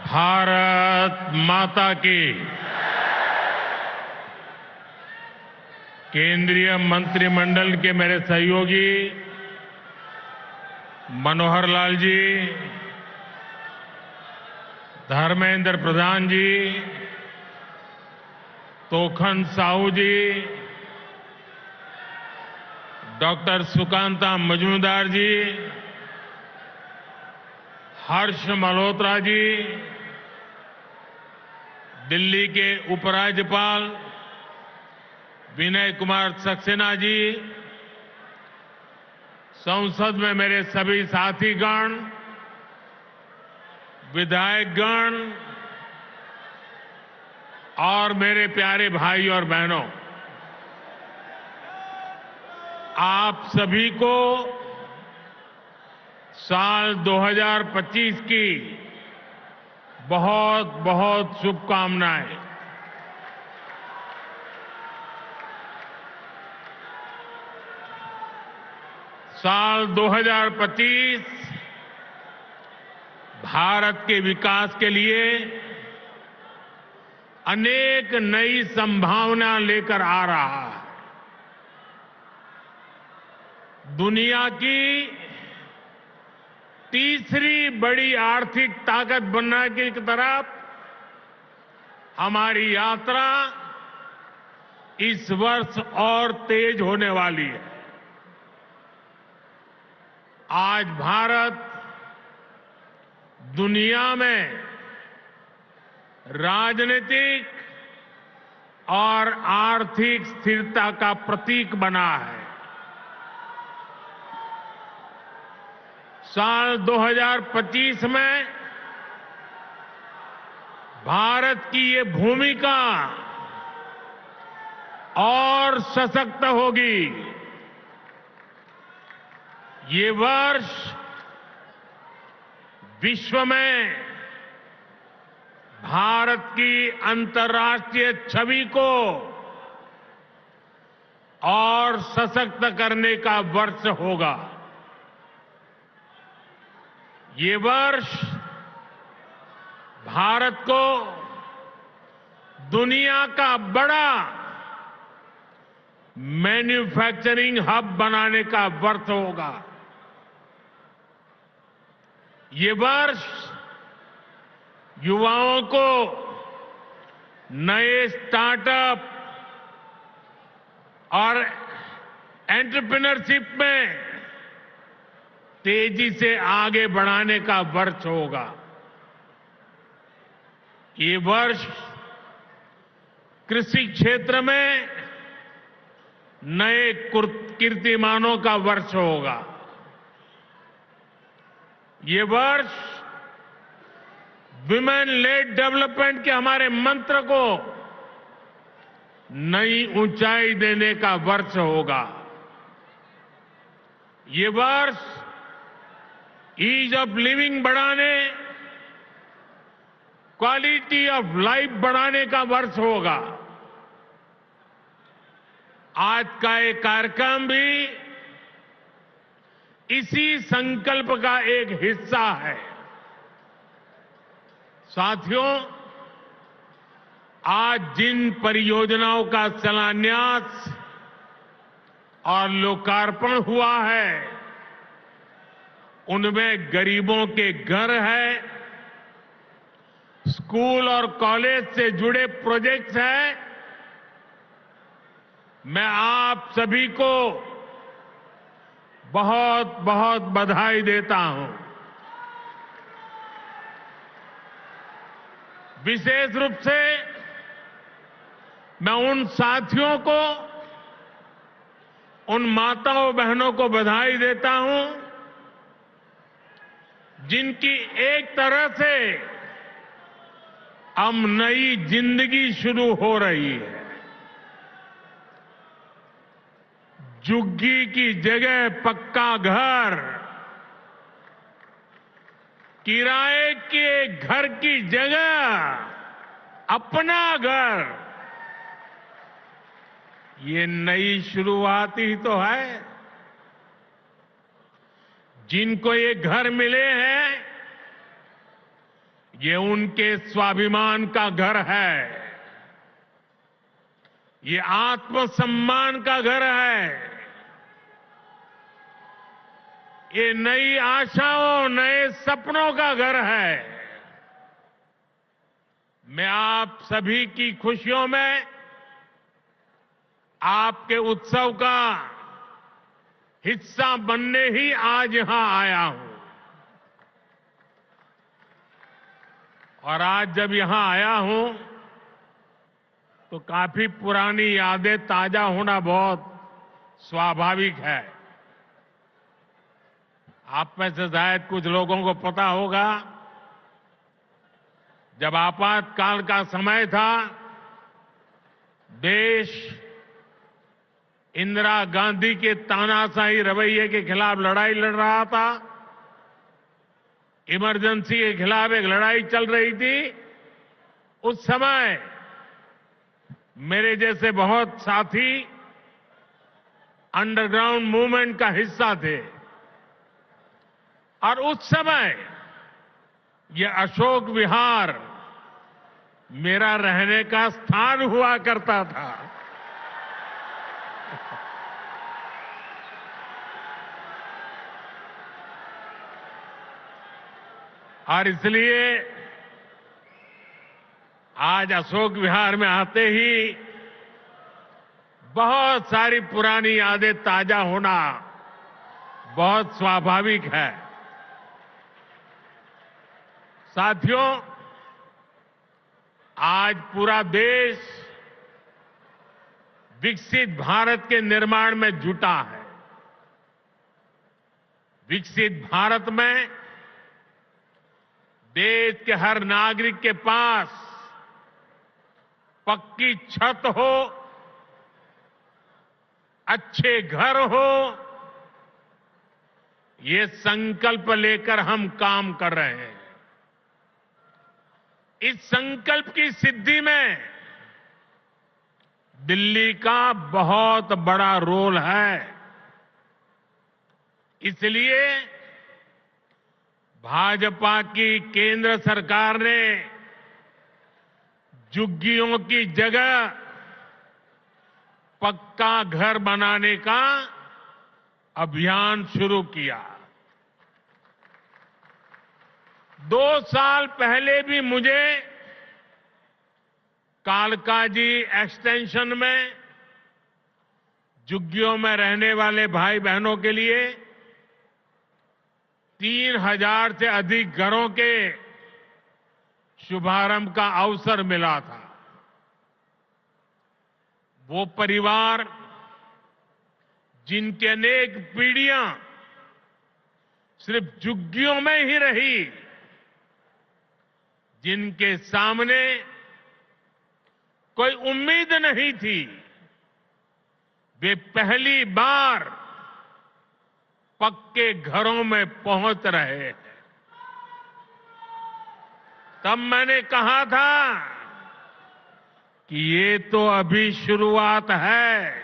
भारत माता की। केंद्रीय मंत्रिमंडल के मेरे सहयोगी मनोहर लाल जी, धर्मेंद्र प्रधान जी, तोखन साहू जी, डॉक्टर सुकांता मजूमदार जी, हर्ष मल्होत्रा जी, दिल्ली के उपराज्यपाल विनय कुमार सक्सेना जी, संसद में मेरे सभी साथीगण, विधायकगण और मेरे प्यारे भाई और बहनों, आप सभी को साल 2025 की बहुत बहुत शुभकामनाएं। साल 2025 भारत के विकास के लिए अनेक नई संभावना लेकर आ रहा है। दुनिया की तीसरी बड़ी आर्थिक ताकत बनने की तरफ हमारी यात्रा इस वर्ष और तेज होने वाली है। आज भारत दुनिया में राजनीतिक और आर्थिक स्थिरता का प्रतीक बना है। साल 2025 में भारत की ये भूमिका और सशक्त होगी। ये वर्ष विश्व में भारत की अंतर्राष्ट्रीय छवि को और सशक्त करने का वर्ष होगा। ये वर्ष भारत को दुनिया का बड़ा मैन्युफैक्चरिंग हब बनाने का वर्ष होगा। ये वर्ष युवाओं को नए स्टार्टअप और एंटरप्रेन्योरशिप में तेजी से आगे बढ़ाने का वर्ष होगा। ये वर्ष कृषि क्षेत्र में नए कीर्तिमानों का वर्ष होगा। ये वर्ष विमेन लेड डेवलपमेंट के हमारे मंत्र को नई ऊंचाई देने का वर्ष होगा। ये वर्ष ईज ऑफ लिविंग बढ़ाने, क्वालिटी ऑफ लाइफ बढ़ाने का वर्ष होगा। आज का ये कार्यक्रम भी इसी संकल्प का एक हिस्सा है। साथियों, आज जिन परियोजनाओं का शिलान्यास और लोकार्पण हुआ है, उनमें गरीबों के घर है, स्कूल और कॉलेज से जुड़े प्रोजेक्ट्स हैं। मैं आप सभी को बहुत बहुत बधाई देता हूं। विशेष रूप से मैं उन साथियों को, उन माताओं बहनों को बधाई देता हूं जिनकी एक तरह से अब नई जिंदगी शुरू हो रही है। झुग्गी की जगह पक्का घर, किराए के घर की जगह अपना घर, ये नई शुरुआत ही तो है। जिनको ये घर मिले हैं, ये उनके स्वाभिमान का घर है, ये आत्मसम्मान का घर है, ये नई आशाओं, नए सपनों का घर है। मैं आप सभी की खुशियों में, आपके उत्सव का हिस्सा बनने ही आज यहां आया हूं। और आज जब यहां आया हूं तो काफी पुरानी यादें ताजा होना बहुत स्वाभाविक है। आप में से शायद कुछ लोगों को पता होगा, जब आपातकाल का समय था, देश इंदिरा गांधी के तानाशाही रवैये के खिलाफ लड़ाई लड़ रहा था। इमरजेंसी के खिलाफ एक लड़ाई चल रही थी। उस समय मेरे जैसे बहुत साथी अंडरग्राउंड मूवमेंट का हिस्सा थे और उस समय ये अशोक विहार मेरा रहने का स्थान हुआ करता था। और इसलिए आज अशोक विहार में आते ही बहुत सारी पुरानी यादें ताजा होना बहुत स्वाभाविक है। साथियों, आज पूरा देश विकसित भारत के निर्माण में जुटा है। विकसित भारत में देश के हर नागरिक के पास पक्की छत हो, अच्छे घर हो, ये संकल्प लेकर हम काम कर रहे हैं। इस संकल्प की सिद्धि में दिल्ली का बहुत बड़ा रोल है। इसलिए भाजपा की केंद्र सरकार ने झुग्गियों की जगह पक्का घर बनाने का अभियान शुरू किया। 2 साल पहले भी मुझे कालकाजी एक्सटेंशन में झुग्गियों में रहने वाले भाई बहनों के लिए 3000 से अधिक घरों के शुभारंभ का अवसर मिला था। वो परिवार जिनकी अनेक पीढ़ियां सिर्फ झुग्गियों में ही रही, जिनके सामने कोई उम्मीद नहीं थी, वे पहली बार पक्के घरों में पहुंच रहे हैं। तब मैंने कहा था कि ये तो अभी शुरुआत है।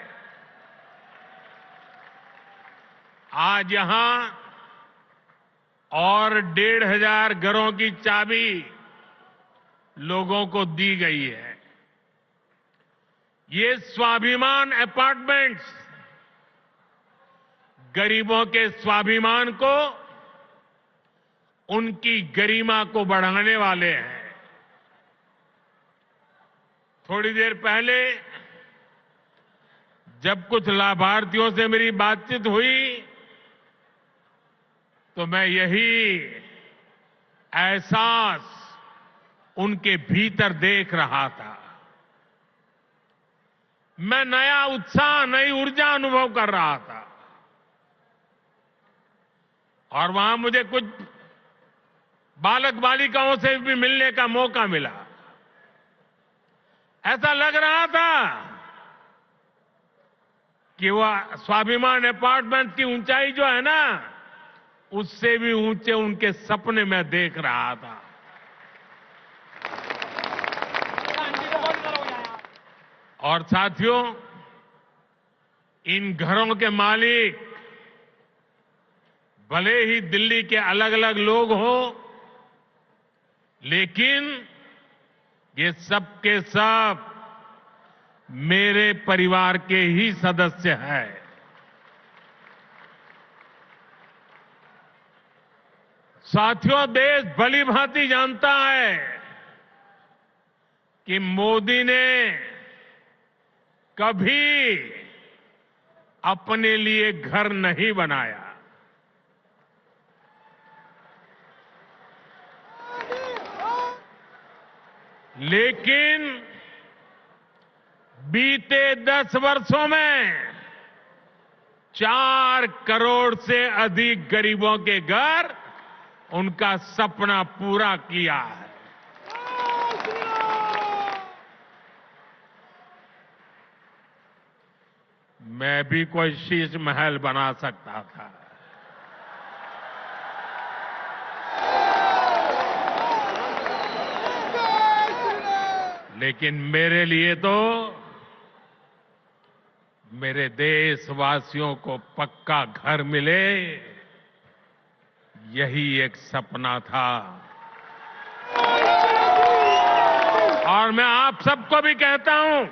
आज यहां और 1500 घरों की चाबी लोगों को दी गई है। ये स्वाभिमान अपार्टमेंट्स गरीबों के स्वाभिमान को, उनकी गरिमा को बढ़ाने वाले हैं। थोड़ी देर पहले जब कुछ लाभार्थियों से मेरी बातचीत हुई तो मैं यही एहसास उनके भीतर देख रहा था। मैं नया उत्साह, नई ऊर्जा अनुभव कर रहा था। और वहां मुझे कुछ बालक बालिकाओं से भी मिलने का मौका मिला। ऐसा लग रहा था कि वह स्वाभिमान अपार्टमेंट की ऊंचाई जो है ना, उससे भी ऊंचे उनके सपने मैं देख रहा था। और साथियों, इन घरों के मालिक भले ही दिल्ली के अलग अलग लोग हों, लेकिन ये सब के सब मेरे परिवार के ही सदस्य हैं। साथियों, देश भली भांति जानता है कि मोदी ने कभी अपने लिए घर नहीं बनाया। लेकिन बीते 10 वर्षों में 4 करोड़ से अधिक गरीबों के घर उनका सपना पूरा किया है। मैं भी कोई शीश महल बना सकता था, लेकिन मेरे लिए तो मेरे देशवासियों को पक्का घर मिले, यही एक सपना था। और मैं आप सबको भी कहता हूं,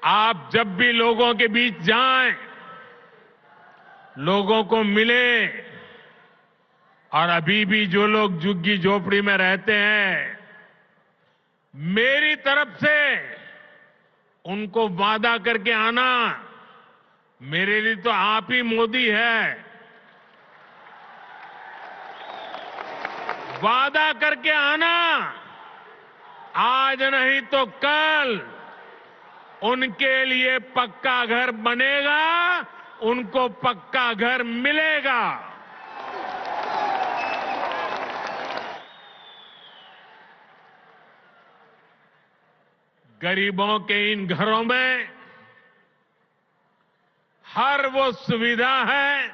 आप जब भी लोगों के बीच जाएं, लोगों को मिले, और अभी भी जो लोग झुग्गी झोपड़ी में रहते हैं, मेरी तरफ से उनको वादा करके आना, मेरे लिए तो आप ही मोदी है। वादा करके आना, आज नहीं तो कल उनके लिए पक्का घर बनेगा, उनको पक्का घर मिलेगा। गरीबों के इन घरों में हर वो सुविधा है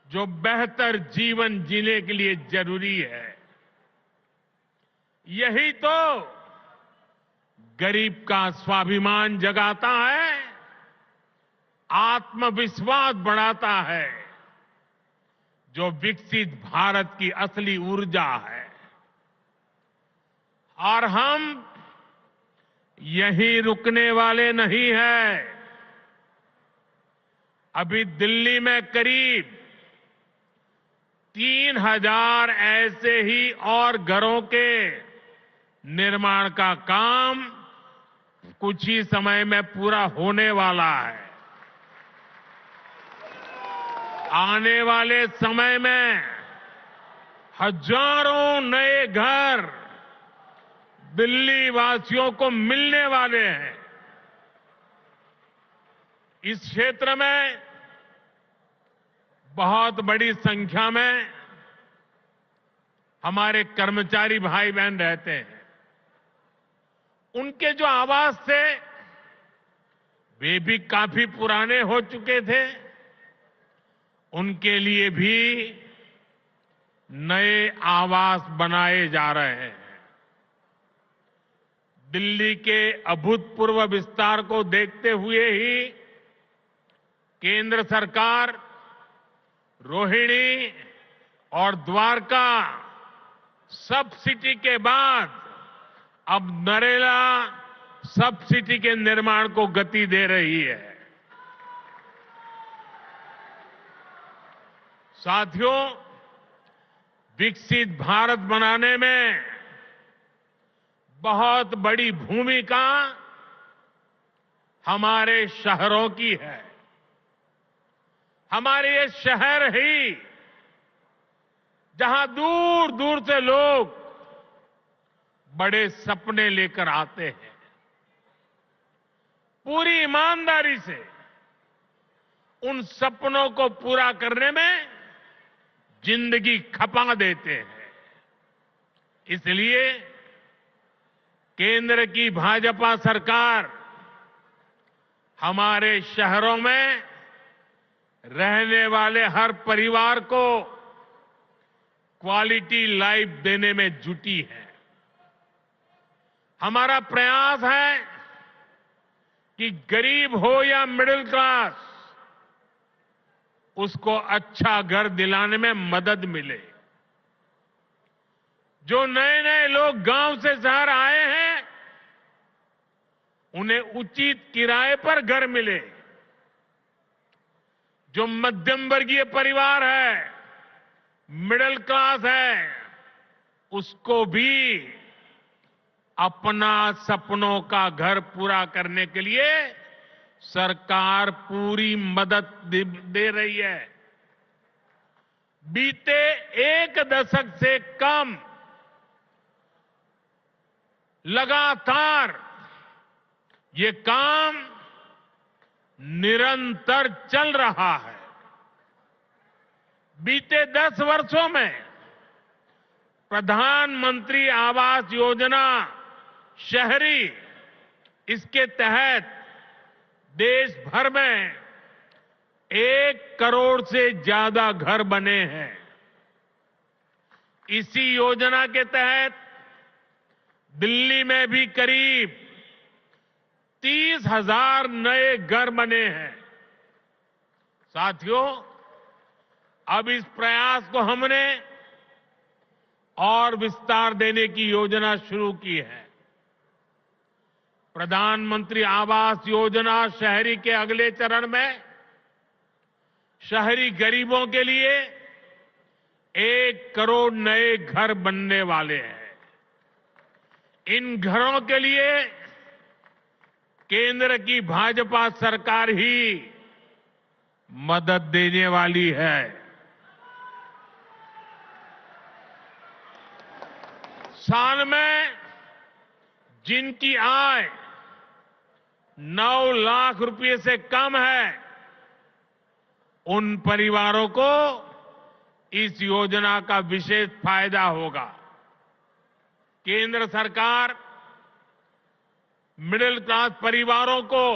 जो बेहतर जीवन जीने के लिए जरूरी है। यही तो गरीब का स्वाभिमान जगाता है, आत्मविश्वास बढ़ाता है, जो विकसित भारत की असली ऊर्जा है। और हम यहीं रुकने वाले नहीं हैं। अभी दिल्ली में करीब 3000 ऐसे ही और घरों के निर्माण का काम कुछ ही समय में पूरा होने वाला है। आने वाले समय में हजारों नए घर दिल्ली वासियों को मिलने वाले हैं। इस क्षेत्र में बहुत बड़ी संख्या में हमारे कर्मचारी भाई बहन रहते हैं। उनके जो आवास थे, वे भी काफी पुराने हो चुके थे। उनके लिए भी नए आवास बनाए जा रहे हैं। दिल्ली के अभूतपूर्व विस्तार को देखते हुए ही केंद्र सरकार रोहिणी और द्वारका सब सिटी के बाद अब नरेला सब सिटी के निर्माण को गति दे रही है। साथियों, विकसित भारत बनाने में बहुत बड़ी भूमिका हमारे शहरों की है। हमारे ये शहर ही जहां दूर दूर से लोग बड़े सपने लेकर आते हैं, पूरी ईमानदारी से उन सपनों को पूरा करने में जिंदगी खपा देते हैं। इसलिए केंद्र की भाजपा सरकार हमारे शहरों में रहने वाले हर परिवार को क्वालिटी लाइफ देने में जुटी है। हमारा प्रयास है कि गरीब हो या मिडिल क्लास, उसको अच्छा घर दिलाने में मदद मिले। जो नए नए लोग गांव से शहर आए हैं, उन्हें उचित किराए पर घर मिले। जो मध्यम वर्गीय परिवार है, मिडिल क्लास है, उसको भी अपना सपनों का घर पूरा करने के लिए सरकार पूरी मदद दे रही है। बीते एक दशक से कम लगातार ये काम निरंतर चल रहा है। बीते 10 वर्षों में प्रधानमंत्री आवास योजना शहरी, इसके तहत देश भर में 1 करोड़ से ज्यादा घर बने हैं। इसी योजना के तहत दिल्ली में भी करीब 30,000 नए घर बने हैं। साथियों, अब इस प्रयास को हमने और विस्तार देने की योजना शुरू की है। प्रधानमंत्री आवास योजना शहरी के अगले चरण में शहरी गरीबों के लिए 1 करोड़ नए घर बनने वाले हैं। इन घरों के लिए केंद्र की भाजपा सरकार ही मदद देने वाली है। साल में जिनकी आय 9 लाख रुपए से कम है, उन परिवारों को इस योजना का विशेष फायदा होगा। केंद्र सरकार मिडिल क्लास परिवारों को,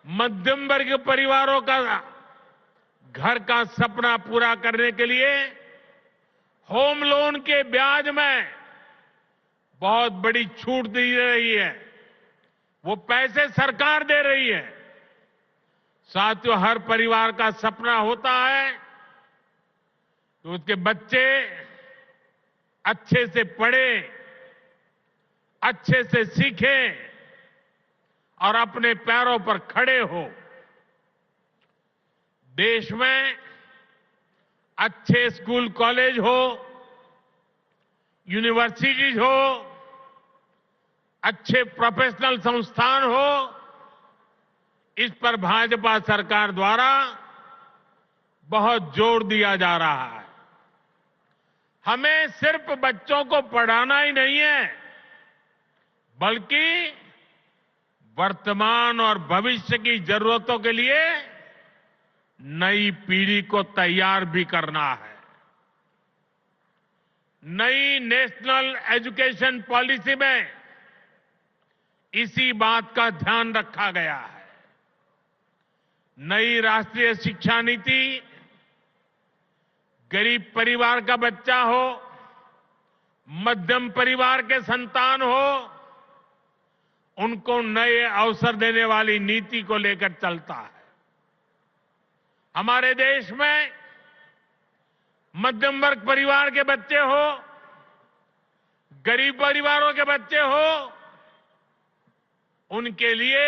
मध्यम वर्ग परिवारों का घर का सपना पूरा करने के लिए होम लोन के ब्याज में बहुत बड़ी छूट दी रही है। वो पैसे सरकार दे रही है। साथियों, हर परिवार का सपना होता है कि उसके बच्चे अच्छे से पढ़ें, अच्छे से सीखें और अपने पैरों पर खड़े हो। देश में अच्छे स्कूल कॉलेज हो, यूनिवर्सिटीज हो, अच्छे प्रोफेशनल संस्थान हो, इस पर भाजपा सरकार द्वारा बहुत जोर दिया जा रहा है। हमें सिर्फ बच्चों को पढ़ाना ही नहीं है, बल्कि वर्तमान और भविष्य की जरूरतों के लिए नई पीढ़ी को तैयार भी करना है। नई नेशनल एजुकेशन पॉलिसी में इसी बात का ध्यान रखा गया है। नई राष्ट्रीय शिक्षा नीति गरीब परिवार का बच्चा हो, मध्यम परिवार के संतान हो, उनको नए अवसर देने वाली नीति को लेकर चलता है। हमारे देश में मध्यम वर्ग परिवार के बच्चे हो, गरीब परिवारों के बच्चे हो, उनके लिए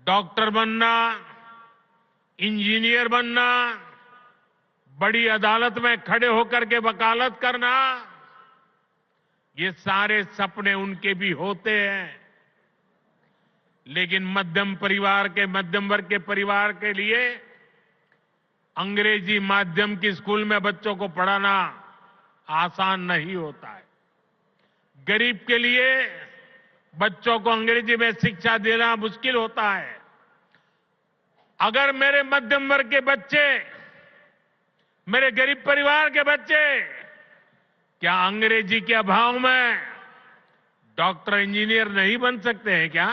डॉक्टर बनना, इंजीनियर बनना, बड़ी अदालत में खड़े होकर के वकालत करना, ये सारे सपने उनके भी होते हैं। लेकिन मध्यम वर्ग के परिवार के लिए अंग्रेजी माध्यम की स्कूल में बच्चों को पढ़ाना आसान नहीं होता है। गरीब के लिए बच्चों को अंग्रेजी में शिक्षा देना मुश्किल होता है। अगर मेरे मध्यम वर्ग के बच्चे, मेरे गरीब परिवार के बच्चे क्या अंग्रेजी के अभाव में डॉक्टर इंजीनियर नहीं बन सकते हैं क्या?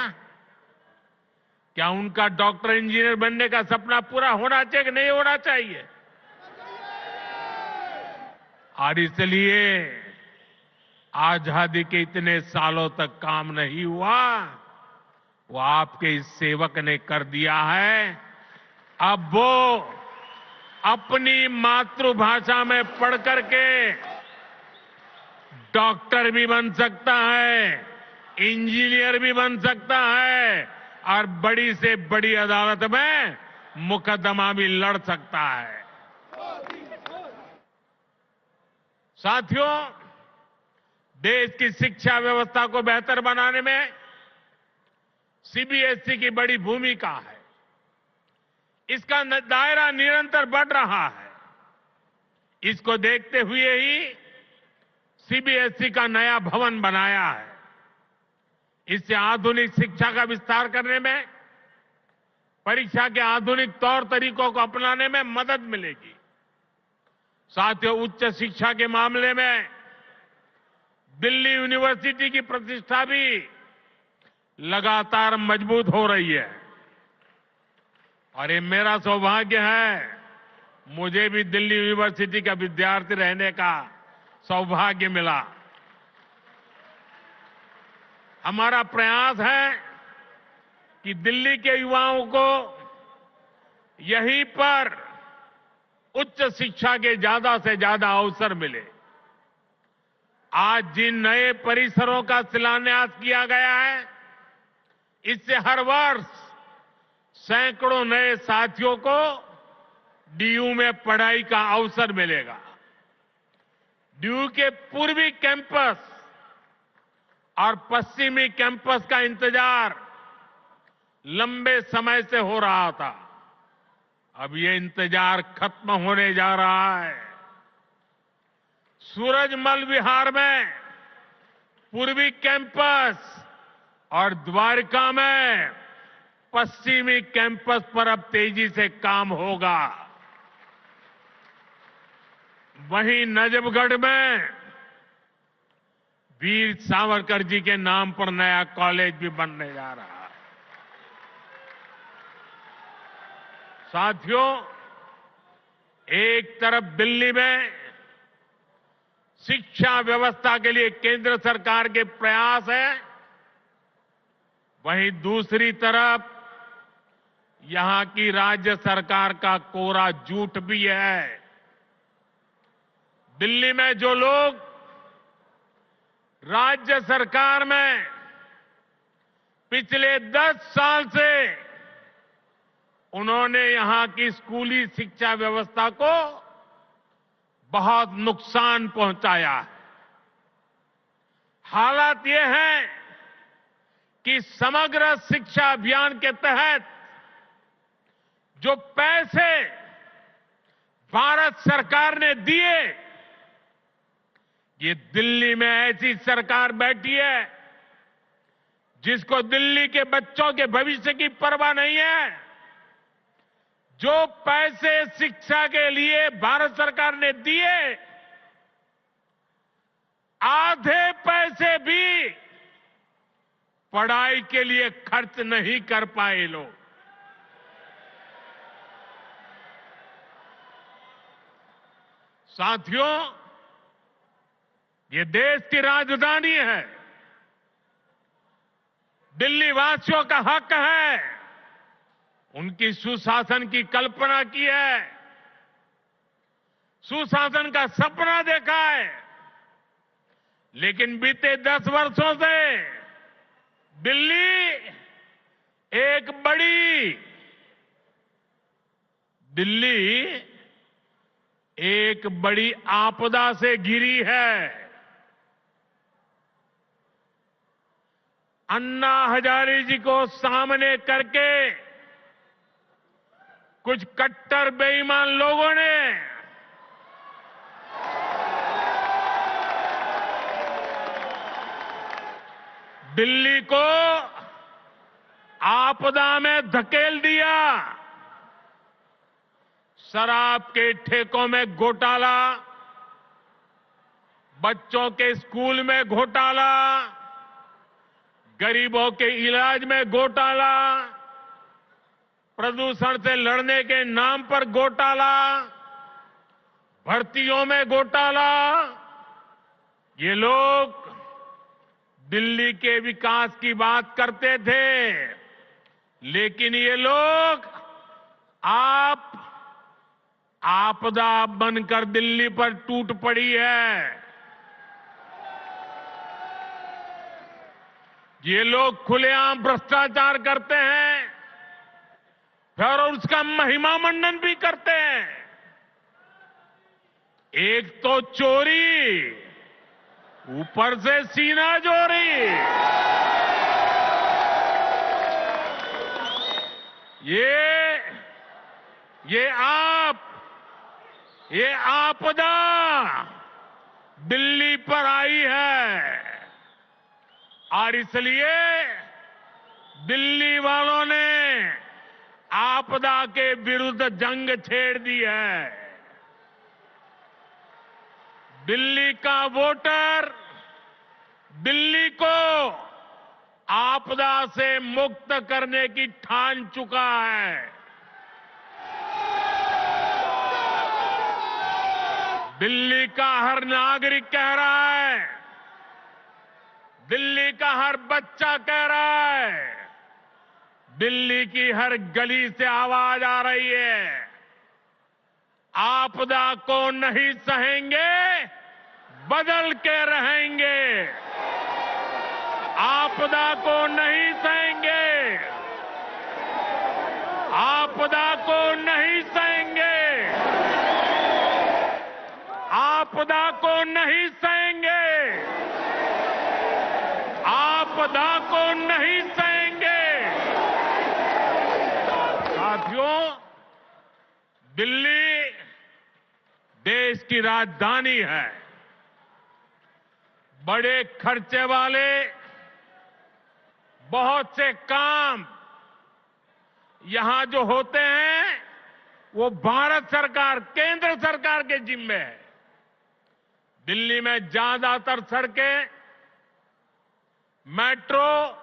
क्या उनका डॉक्टर इंजीनियर बनने का सपना पूरा होना चाहिए कि नहीं होना चाहिए? और इसलिए आजादी के इतने सालों तक काम नहीं हुआ, वो आपके इस सेवक ने कर दिया है। अब वो अपनी मातृभाषा में पढ़ करके डॉक्टर भी बन सकता है, इंजीनियर भी बन सकता है और बड़ी से बड़ी अदालत में मुकदमा भी लड़ सकता है। साथियों, देश की शिक्षा व्यवस्था को बेहतर बनाने में सीबीएसई की बड़ी भूमिका है। इसका दायरा निरंतर बढ़ रहा है। इसको देखते हुए ही सीबीएसई का नया भवन बनाया है। इससे आधुनिक शिक्षा का विस्तार करने में, परीक्षा के आधुनिक तौर तरीकों को अपनाने में मदद मिलेगी। साथियों, उच्च शिक्षा के मामले में दिल्ली यूनिवर्सिटी की प्रतिष्ठा भी लगातार मजबूत हो रही है और ये मेरा सौभाग्य है, मुझे भी दिल्ली यूनिवर्सिटी का विद्यार्थी रहने का सौभाग्य मिला। हमारा प्रयास है कि दिल्ली के युवाओं को यहीं पर उच्च शिक्षा के ज्यादा से ज्यादा अवसर मिले। आज जिन नए परिसरों का शिलान्यास किया गया है, इससे हर वर्ष सैकड़ों नए साथियों को डीयू में पढ़ाई का अवसर मिलेगा। डीयू के पूर्वी कैंपस और पश्चिमी कैंपस का इंतजार लंबे समय से हो रहा था। अब ये इंतजार खत्म होने जा रहा है। सूरजमल विहार में पूर्वी कैंपस और द्वारका में पश्चिमी कैंपस पर अब तेजी से काम होगा। वहीं नजफगढ़ में वीर सावरकर जी के नाम पर नया कॉलेज भी बनने जा रहा है। साथियों, एक तरफ दिल्ली में शिक्षा व्यवस्था के लिए केंद्र सरकार के प्रयास है, वहीं दूसरी तरफ यहां की राज्य सरकार का कोरा झूठ भी है। दिल्ली में जो लोग राज्य सरकार में पिछले 10 साल से उन्होंने यहां की स्कूली शिक्षा व्यवस्था को बहुत नुकसान पहुंचाया है। हालात ये है कि समग्र शिक्षा अभियान के तहत जो पैसे भारत सरकार ने दिए, ये दिल्ली में ऐसी सरकार बैठी है जिसको दिल्ली के बच्चों के भविष्य की परवाह नहीं है। जो पैसे शिक्षा के लिए भारत सरकार ने दिए, आधे पैसे भी पढ़ाई के लिए खर्च नहीं कर पाए लोग। साथियों, ये देश की राजधानी है। दिल्ली वासियों का हक है, उनकी सुशासन की कल्पना की है, सुशासन का सपना देखा है। लेकिन बीते 10 वर्षों से दिल्ली एक बड़ी आपदा से घिरी है। अन्ना हजारे जी को सामने करके कुछ कट्टर बेईमान लोगों ने दिल्ली को आपदा में धकेल दिया। शराब के ठेकों में घोटाला, बच्चों के स्कूल में घोटाला, गरीबों के इलाज में घोटाला, प्रदूषण से लड़ने के नाम पर घोटाला, भर्तियों में घोटाला। ये लोग दिल्ली के विकास की बात करते थे, लेकिन ये लोग आपदा बनकर दिल्ली पर टूट पड़ी है। ये लोग खुलेआम भ्रष्टाचार करते हैं, फिर उसका महिमा मंडन भी करते हैं। एक तो चोरी, ऊपर से सीना चोरी। ये आपदा दिल्ली पर आई है और इसलिए दिल्ली वालों ने आपदा के विरुद्ध जंग छेड़ दी है। दिल्ली का वोटर दिल्ली को आपदा से मुक्त करने की ठान चुका है। दिल्ली का हर नागरिक कह रहा है, दिल्ली का हर बच्चा कह रहा है, दिल्ली की हर गली से आवाज आ रही है, आपदा को नहीं सहेंगे, बदल के रहेंगे। आपदा को नहीं सहेंगे, आपदा को नहीं सहेंगे, आपदा को नहीं सहेंगे, आपदा को नहीं सहेंगे। साथियों, दिल्ली देश की राजधानी है। बड़े खर्चे वाले बहुत से काम यहां जो होते हैं वो भारत सरकार, केंद्र सरकार के जिम्मे है। दिल्ली में ज्यादातर सड़कें, मेट्रो,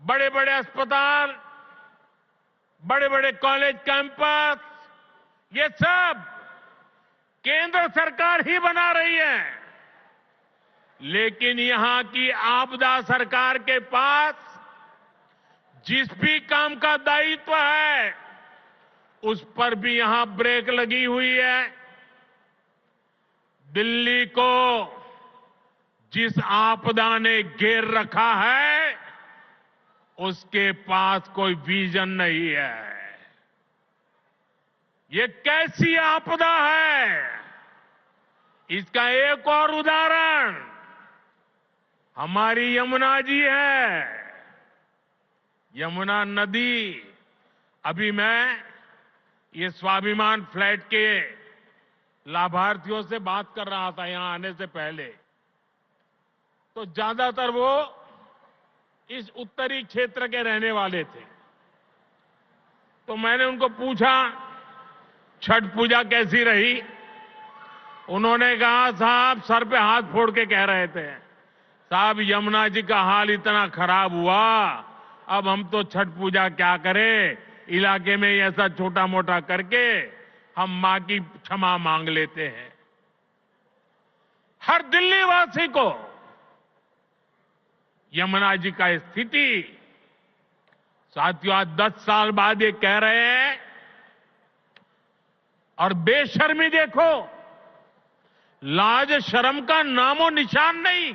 बड़े बड़े अस्पताल, बड़े बड़े कॉलेज कैंपस, ये सब केंद्र सरकार ही बना रही है। लेकिन यहां की आपदा सरकार के पास जिस भी काम का दायित्व है उस पर भी यहां ब्रेक लगी हुई है। दिल्ली को जिस आपदा ने घेर रखा है उसके पास कोई विजन नहीं है। ये कैसी आपदा है, इसका एक और उदाहरण हमारी यमुना जी है। यमुना नदी, अभी मैं ये स्वाभिमान फ्लैट के लाभार्थियों से बात कर रहा था यहां आने से पहले, तो ज्यादातर वो इस उत्तरी क्षेत्र के रहने वाले थे। तो मैंने उनको पूछा छठ पूजा कैसी रही। उन्होंने कहा साहब, सर पे हाथ फोड़ के कह रहे थे, साहब यमुना जी का हाल इतना खराब हुआ, अब हम तो छठ पूजा क्या करें, इलाके में ऐसा छोटा मोटा करके हम मां की क्षमा मांग लेते हैं। हर दिल्ली वासी को यमुना जी का स्थिति, साथियों आज 10 साल बाद ये कह रहे हैं, और बेशर्मी देखो, लाज शर्म का नामो निशान नहीं।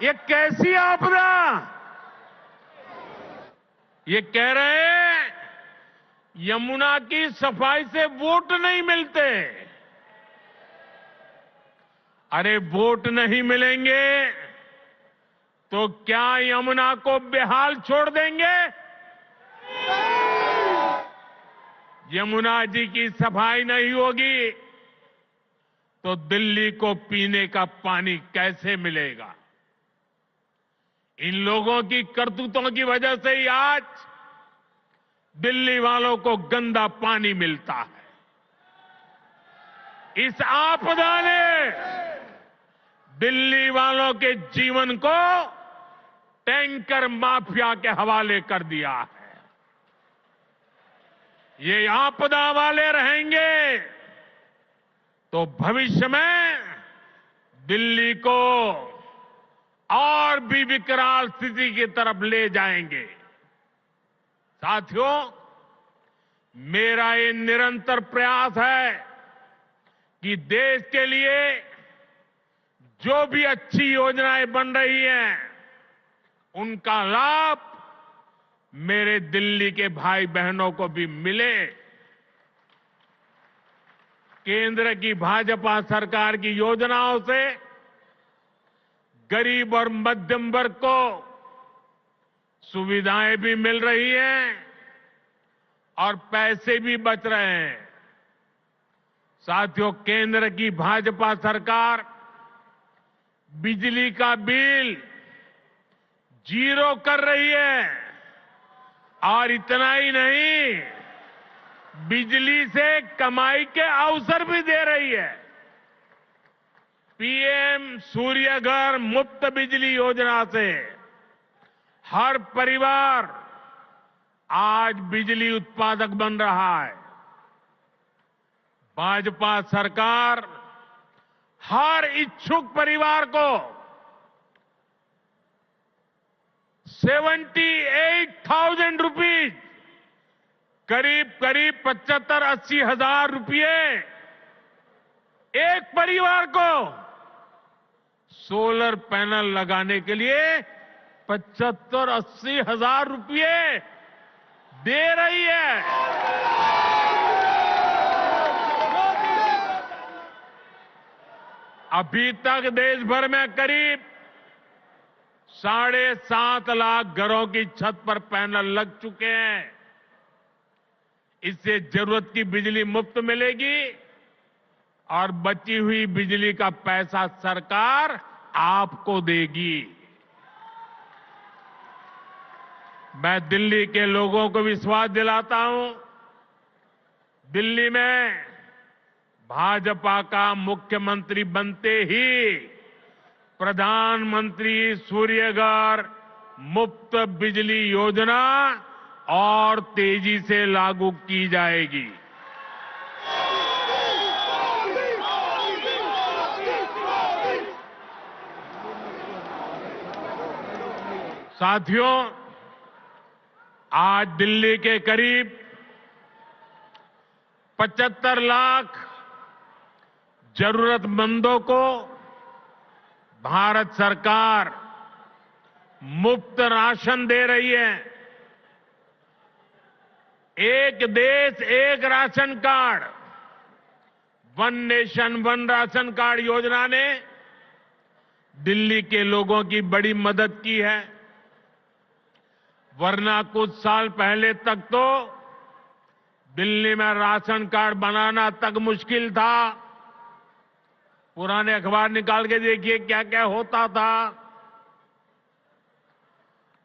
ये कैसी आपदा, ये कह रहे हैं यमुना की सफाई से वोट नहीं मिलते। अरे वोट नहीं मिलेंगे तो क्या यमुना को बेहाल छोड़ देंगे? यमुना जी की सफाई नहीं होगी तो दिल्ली को पीने का पानी कैसे मिलेगा? इन लोगों की करतूतों की वजह से ही आज दिल्ली वालों को गंदा पानी मिलता है। इस आपदा ने दिल्ली वालों के जीवन को टैंकर माफिया के हवाले कर दिया है। ये आपदा वाले रहेंगे तो भविष्य में दिल्ली को और भी विकराल स्थिति की तरफ ले जाएंगे। साथियों, मेरा ये निरंतर प्रयास है कि देश के लिए जो भी अच्छी योजनाएं बन रही हैं, उनका लाभ मेरे दिल्ली के भाई बहनों को भी मिले। केंद्र की भाजपा सरकार की योजनाओं से गरीब और मध्यम वर्ग को सुविधाएं भी मिल रही हैं और पैसे भी बच रहे हैं। साथियों, केंद्र की भाजपा सरकार बिजली का बिल 0 कर रही है और इतना ही नहीं, बिजली से कमाई के अवसर भी दे रही है। पीएम सूर्य घर मुफ्त बिजली योजना से हर परिवार आज बिजली उत्पादक बन रहा है। भाजपा सरकार हर इच्छुक परिवार को 78,000 रुपीज, करीब 75-80 हजार रुपये एक परिवार को सोलर पैनल लगाने के लिए 75-80 हजार रुपये दे रही है। अभी तक देश भर में करीब 7.5 लाख घरों की छत पर पैनल लग चुके हैं। इससे जरूरत की बिजली मुफ्त मिलेगी और बची हुई बिजली का पैसा सरकार आपको देगी। मैं दिल्ली के लोगों को विश्वास दिलाता हूं, दिल्ली में भाजपा का मुख्यमंत्री बनते ही प्रधानमंत्री सूर्यघर मुफ्त बिजली योजना और तेजी से लागू की जाएगी। साथियों, आज दिल्ली के करीब 75 लाख जरूरतमंदों को भारत सरकार मुफ्त राशन दे रही है। एक देश एक ration card, one nation one ration card योजना ने दिल्ली के लोगों की बड़ी मदद की है। वरना कुछ साल पहले तक तो दिल्ली में राशन कार्ड बनाना तक मुश्किल था। पुराने अखबार निकाल के देखिए क्या क्या होता था।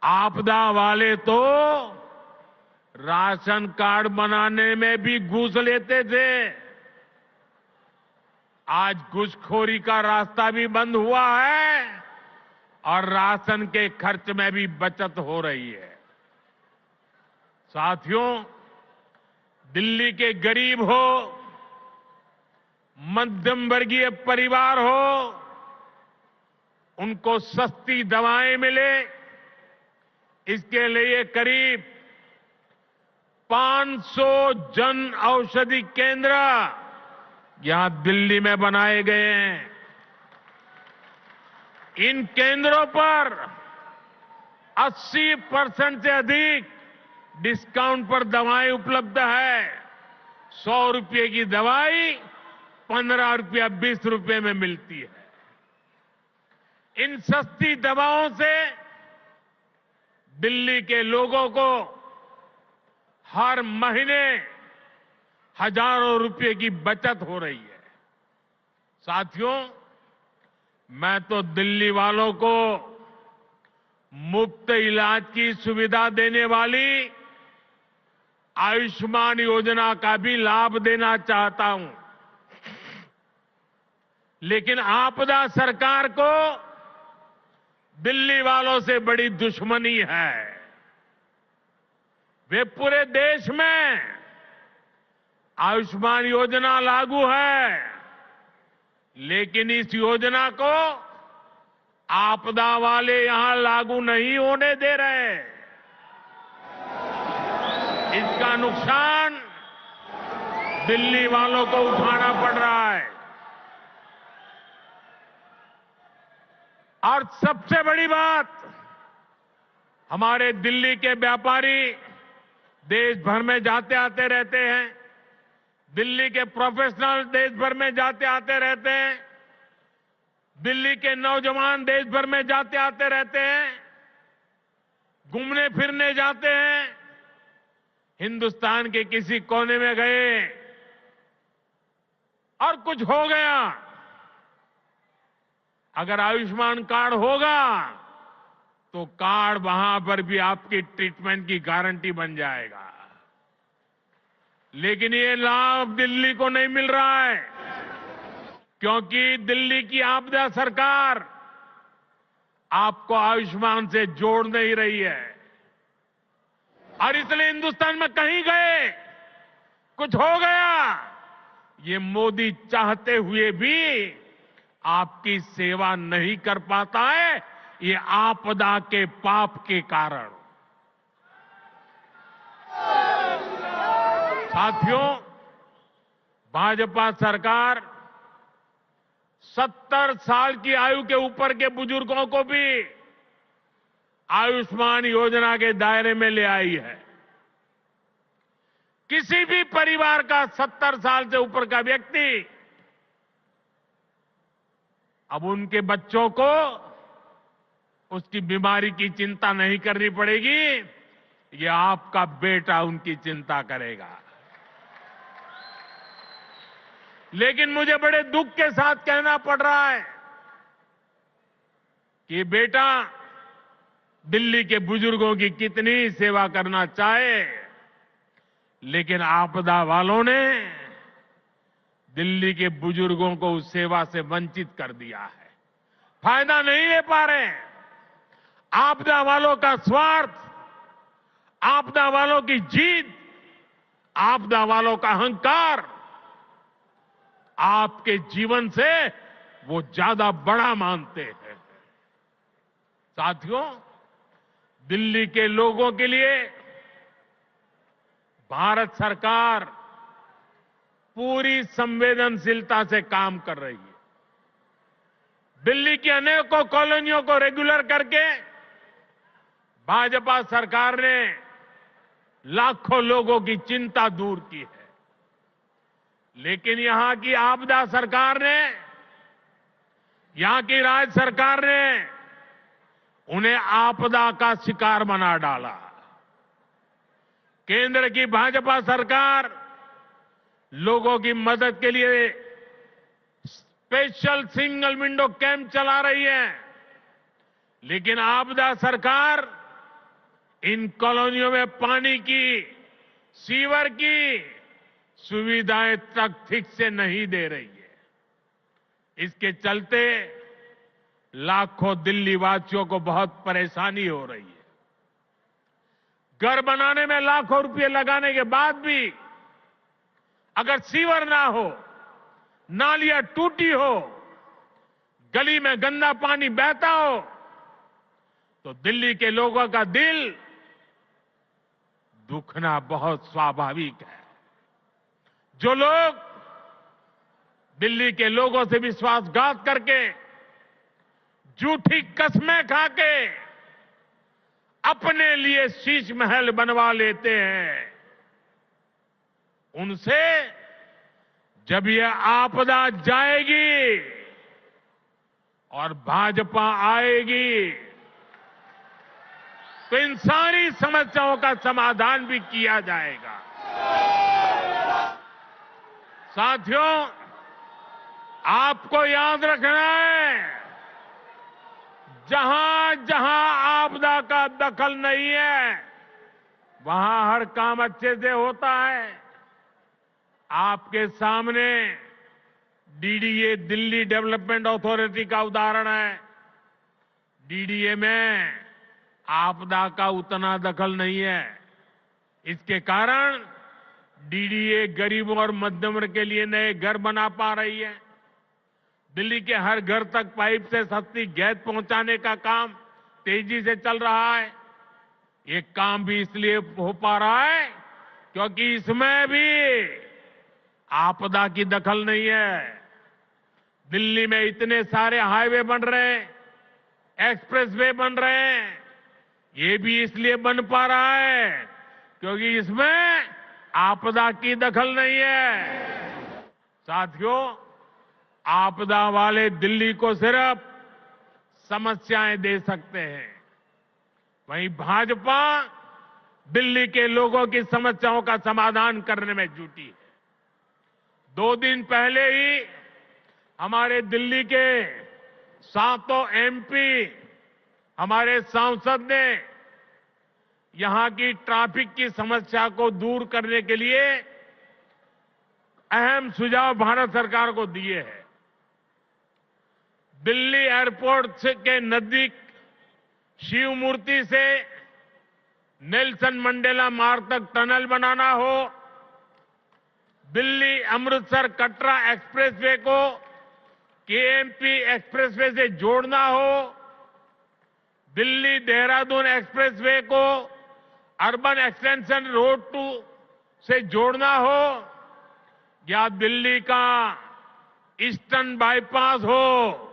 आपदा वाले तो राशन कार्ड बनाने में भी घूस लेते थे। आज घूसखोरी का रास्ता भी बंद हुआ है और राशन के खर्च में भी बचत हो रही है। साथियों, दिल्ली के गरीब हो, मध्यम वर्गीय परिवार हो, उनको सस्ती दवाएं मिले, इसके लिए करीब 500 जन औषधि केंद्र यहां दिल्ली में बनाए गए हैं। इन केंद्रों पर 80% से अधिक डिस्काउंट पर दवाएं उपलब्ध है। 100 रुपये की दवाई 15 रुपया 20 रुपये में मिलती है। इन सस्ती दवाओं से दिल्ली के लोगों को हर महीने हजारों रुपये की बचत हो रही है। साथियों, मैं तो दिल्ली वालों को मुफ्त इलाज की सुविधा देने वाली आयुष्मान योजना का भी लाभ देना चाहता हूं। लेकिन आपदा सरकार को दिल्ली वालों से बड़ी दुश्मनी है। वे पूरे देश में आयुष्मान योजना लागू है, लेकिन इस योजना को आपदा वाले यहां लागू नहीं होने दे रहे। इसका नुकसान दिल्ली वालों को उठाना पड़ रहा है। और सबसे बड़ी बात, हमारे दिल्ली के व्यापारी देश भर में जाते आते रहते हैं, दिल्ली के प्रोफेशनल देश भर में जाते आते रहते हैं, दिल्ली के नौजवान देश भर में जाते आते रहते हैं, घूमने फिरने जाते हैं। हिंदुस्तान के किसी कोने में गए और कुछ हो गया, अगर आयुष्मान कार्ड होगा तो कार्ड वहां पर भी आपकी ट्रीटमेंट की गारंटी बन जाएगा। लेकिन ये लाभ दिल्ली को नहीं मिल रहा है, क्योंकि दिल्ली की आपदा सरकार आपको आयुष्मान से जोड़ नहीं रही है। और इसलिए हिंदुस्तान में कहीं गए, कुछ हो गया, ये मोदी चाहते हुए भी आपकी सेवा नहीं कर पाता है, ये आपदा के पाप के कारण। साथियों, भाजपा सरकार 70 साल की आयु के ऊपर के बुजुर्गों को भी आयुष्मान योजना के दायरे में ले आई है। किसी भी परिवार का 70 साल से ऊपर का व्यक्ति, अब उनके बच्चों को उसकी बीमारी की चिंता नहीं करनी पड़ेगी, ये आपका बेटा उनकी चिंता करेगा। लेकिन मुझे बड़े दुख के साथ कहना पड़ रहा है कि बेटा दिल्ली के बुजुर्गों की कितनी सेवा करना चाहे, लेकिन आपदा वालों ने दिल्ली के बुजुर्गों को उस सेवा से वंचित कर दिया है। फायदा नहीं ले पा रहे। आपदा वालों का स्वार्थ, आपदा वालों की जीत, आपदा वालों का अहंकार आपके जीवन से वो ज्यादा बड़ा मानते हैं। साथियों, दिल्ली के लोगों के लिए भारत सरकार पूरी संवेदनशीलता से काम कर रही है। दिल्ली की अनेकों कॉलोनियों को रेगुलर करके भाजपा सरकार ने लाखों लोगों की चिंता दूर की है। लेकिन यहां की आपदा सरकार ने, यहां की राज्य सरकार ने उन्हें आपदा का शिकार बना डाला। केंद्र की भाजपा सरकार लोगों की मदद के लिए स्पेशल सिंगल विंडो कैंप चला रही है, लेकिन आपदा सरकार इन कॉलोनियों में पानी की, सीवर की सुविधाएं तक ठीक से नहीं दे रही है। इसके चलते लाखों दिल्ली वासियों को बहुत परेशानी हो रही है। घर बनाने में लाखों रुपए लगाने के बाद भी अगर सीवर ना हो, नालियां टूटी हो, गली में गंदा पानी बहता हो, तो दिल्ली के लोगों का दिल दुखना बहुत स्वाभाविक है। जो लोग दिल्ली के लोगों से विश्वासघात करके, झूठी कस्में खाके अपने लिए शीश महल बनवा लेते हैं, उनसे जब यह आपदा जाएगी और भाजपा आएगी तो इन सारी समस्याओं का समाधान भी किया जाएगा। साथियों, आपको याद रखना है, जहां जहां आपदा का दखल नहीं है, वहां हर काम अच्छे से होता है। आपके सामने डीडीए दिल्ली डेवलपमेंट अथॉरिटी का उदाहरण है। डीडीए में आपदा का उतना दखल नहीं है। इसके कारण डीडीए गरीबों और मध्यम वर्ग के लिए नए घर बना पा रही है। दिल्ली के हर घर तक पाइप से सस्ती गैस पहुंचाने का काम तेजी से चल रहा है। ये काम भी इसलिए हो पा रहा है क्योंकि इसमें भी आपदा की दखल नहीं है। दिल्ली में इतने सारे हाईवे बन रहे हैं, एक्सप्रेसवे बन रहे हैं, ये भी इसलिए बन पा रहा है क्योंकि इसमें आपदा की दखल नहीं है। साथियों, आपदा वाले दिल्ली को सिर्फ समस्याएं दे सकते हैं, वहीं भाजपा दिल्ली के लोगों की समस्याओं का समाधान करने में जुटी है। 2 दिन पहले ही हमारे दिल्ली के 7 एमपी हमारे सांसद ने यहां की ट्रैफिक की समस्या को दूर करने के लिए अहम सुझाव भारत सरकार को दिए हैं। दिल्ली एयरपोर्ट के नजदीक शिव मूर्ति से नेल्सन मंडेला मार्ग तक टनल बनाना हो, दिल्ली अमृतसर कटरा एक्सप्रेसवे को केएमपी एक्सप्रेसवे से जोड़ना हो, दिल्ली देहरादून एक्सप्रेसवे को अर्बन एक्सटेंशन रोड 2 से जोड़ना हो, या दिल्ली का ईस्टर्न बाईपास हो,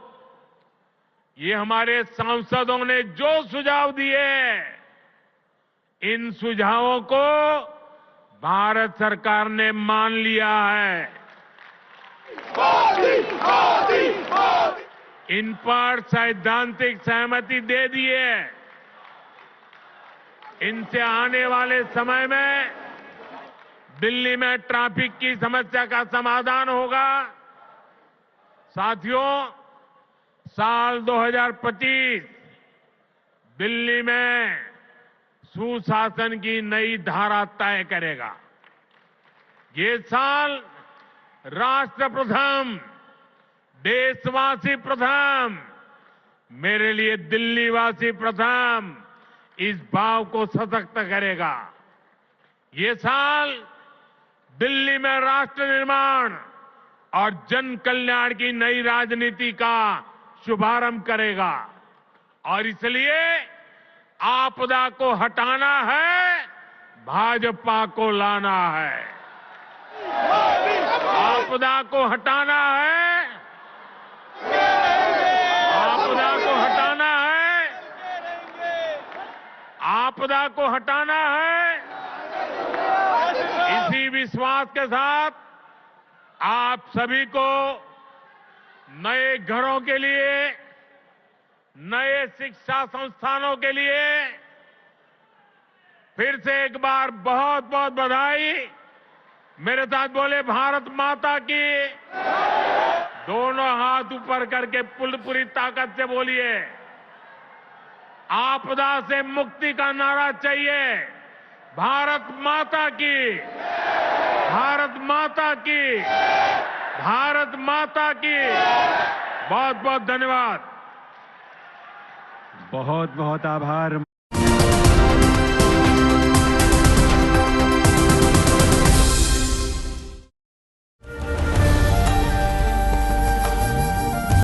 ये हमारे सांसदों ने जो सुझाव दिए, इन सुझावों को भारत सरकार ने मान लिया है। इन पर सैद्धांतिक सहमति दे दी है। इनसे आने वाले समय में दिल्ली में ट्रैफिक की समस्या का समाधान होगा। साथियों, साल 2025 दिल्ली में सुशासन की नई धारा तय करेगा। ये साल राष्ट्र प्रथम, देशवासी प्रथम, मेरे लिए दिल्लीवासी प्रथम, इस भाव को सशक्त करेगा। ये साल दिल्ली में राष्ट्र निर्माण और जन कल्याण की नई राजनीति का शुभारंभ करेगा। और इसलिए आपदा को हटाना है, भाजपा को लाना है। आपदा को हटाना है, आपदा को हटाना है, आपदा को हटाना है। इसी विश्वास के साथ आप सभी को नए घरों के लिए, नए शिक्षा संस्थानों के लिए फिर से एक बार बहुत बहुत बधाई। मेरे साथ बोले भारत माता की। दोनों हाथ ऊपर करके पूरी ताकत से बोलिए। आपदा से मुक्ति का नारा चाहिए। भारत माता की, भारत माता की, भारत माता की। बहुत बहुत धन्यवाद। बहुत बहुत आभार।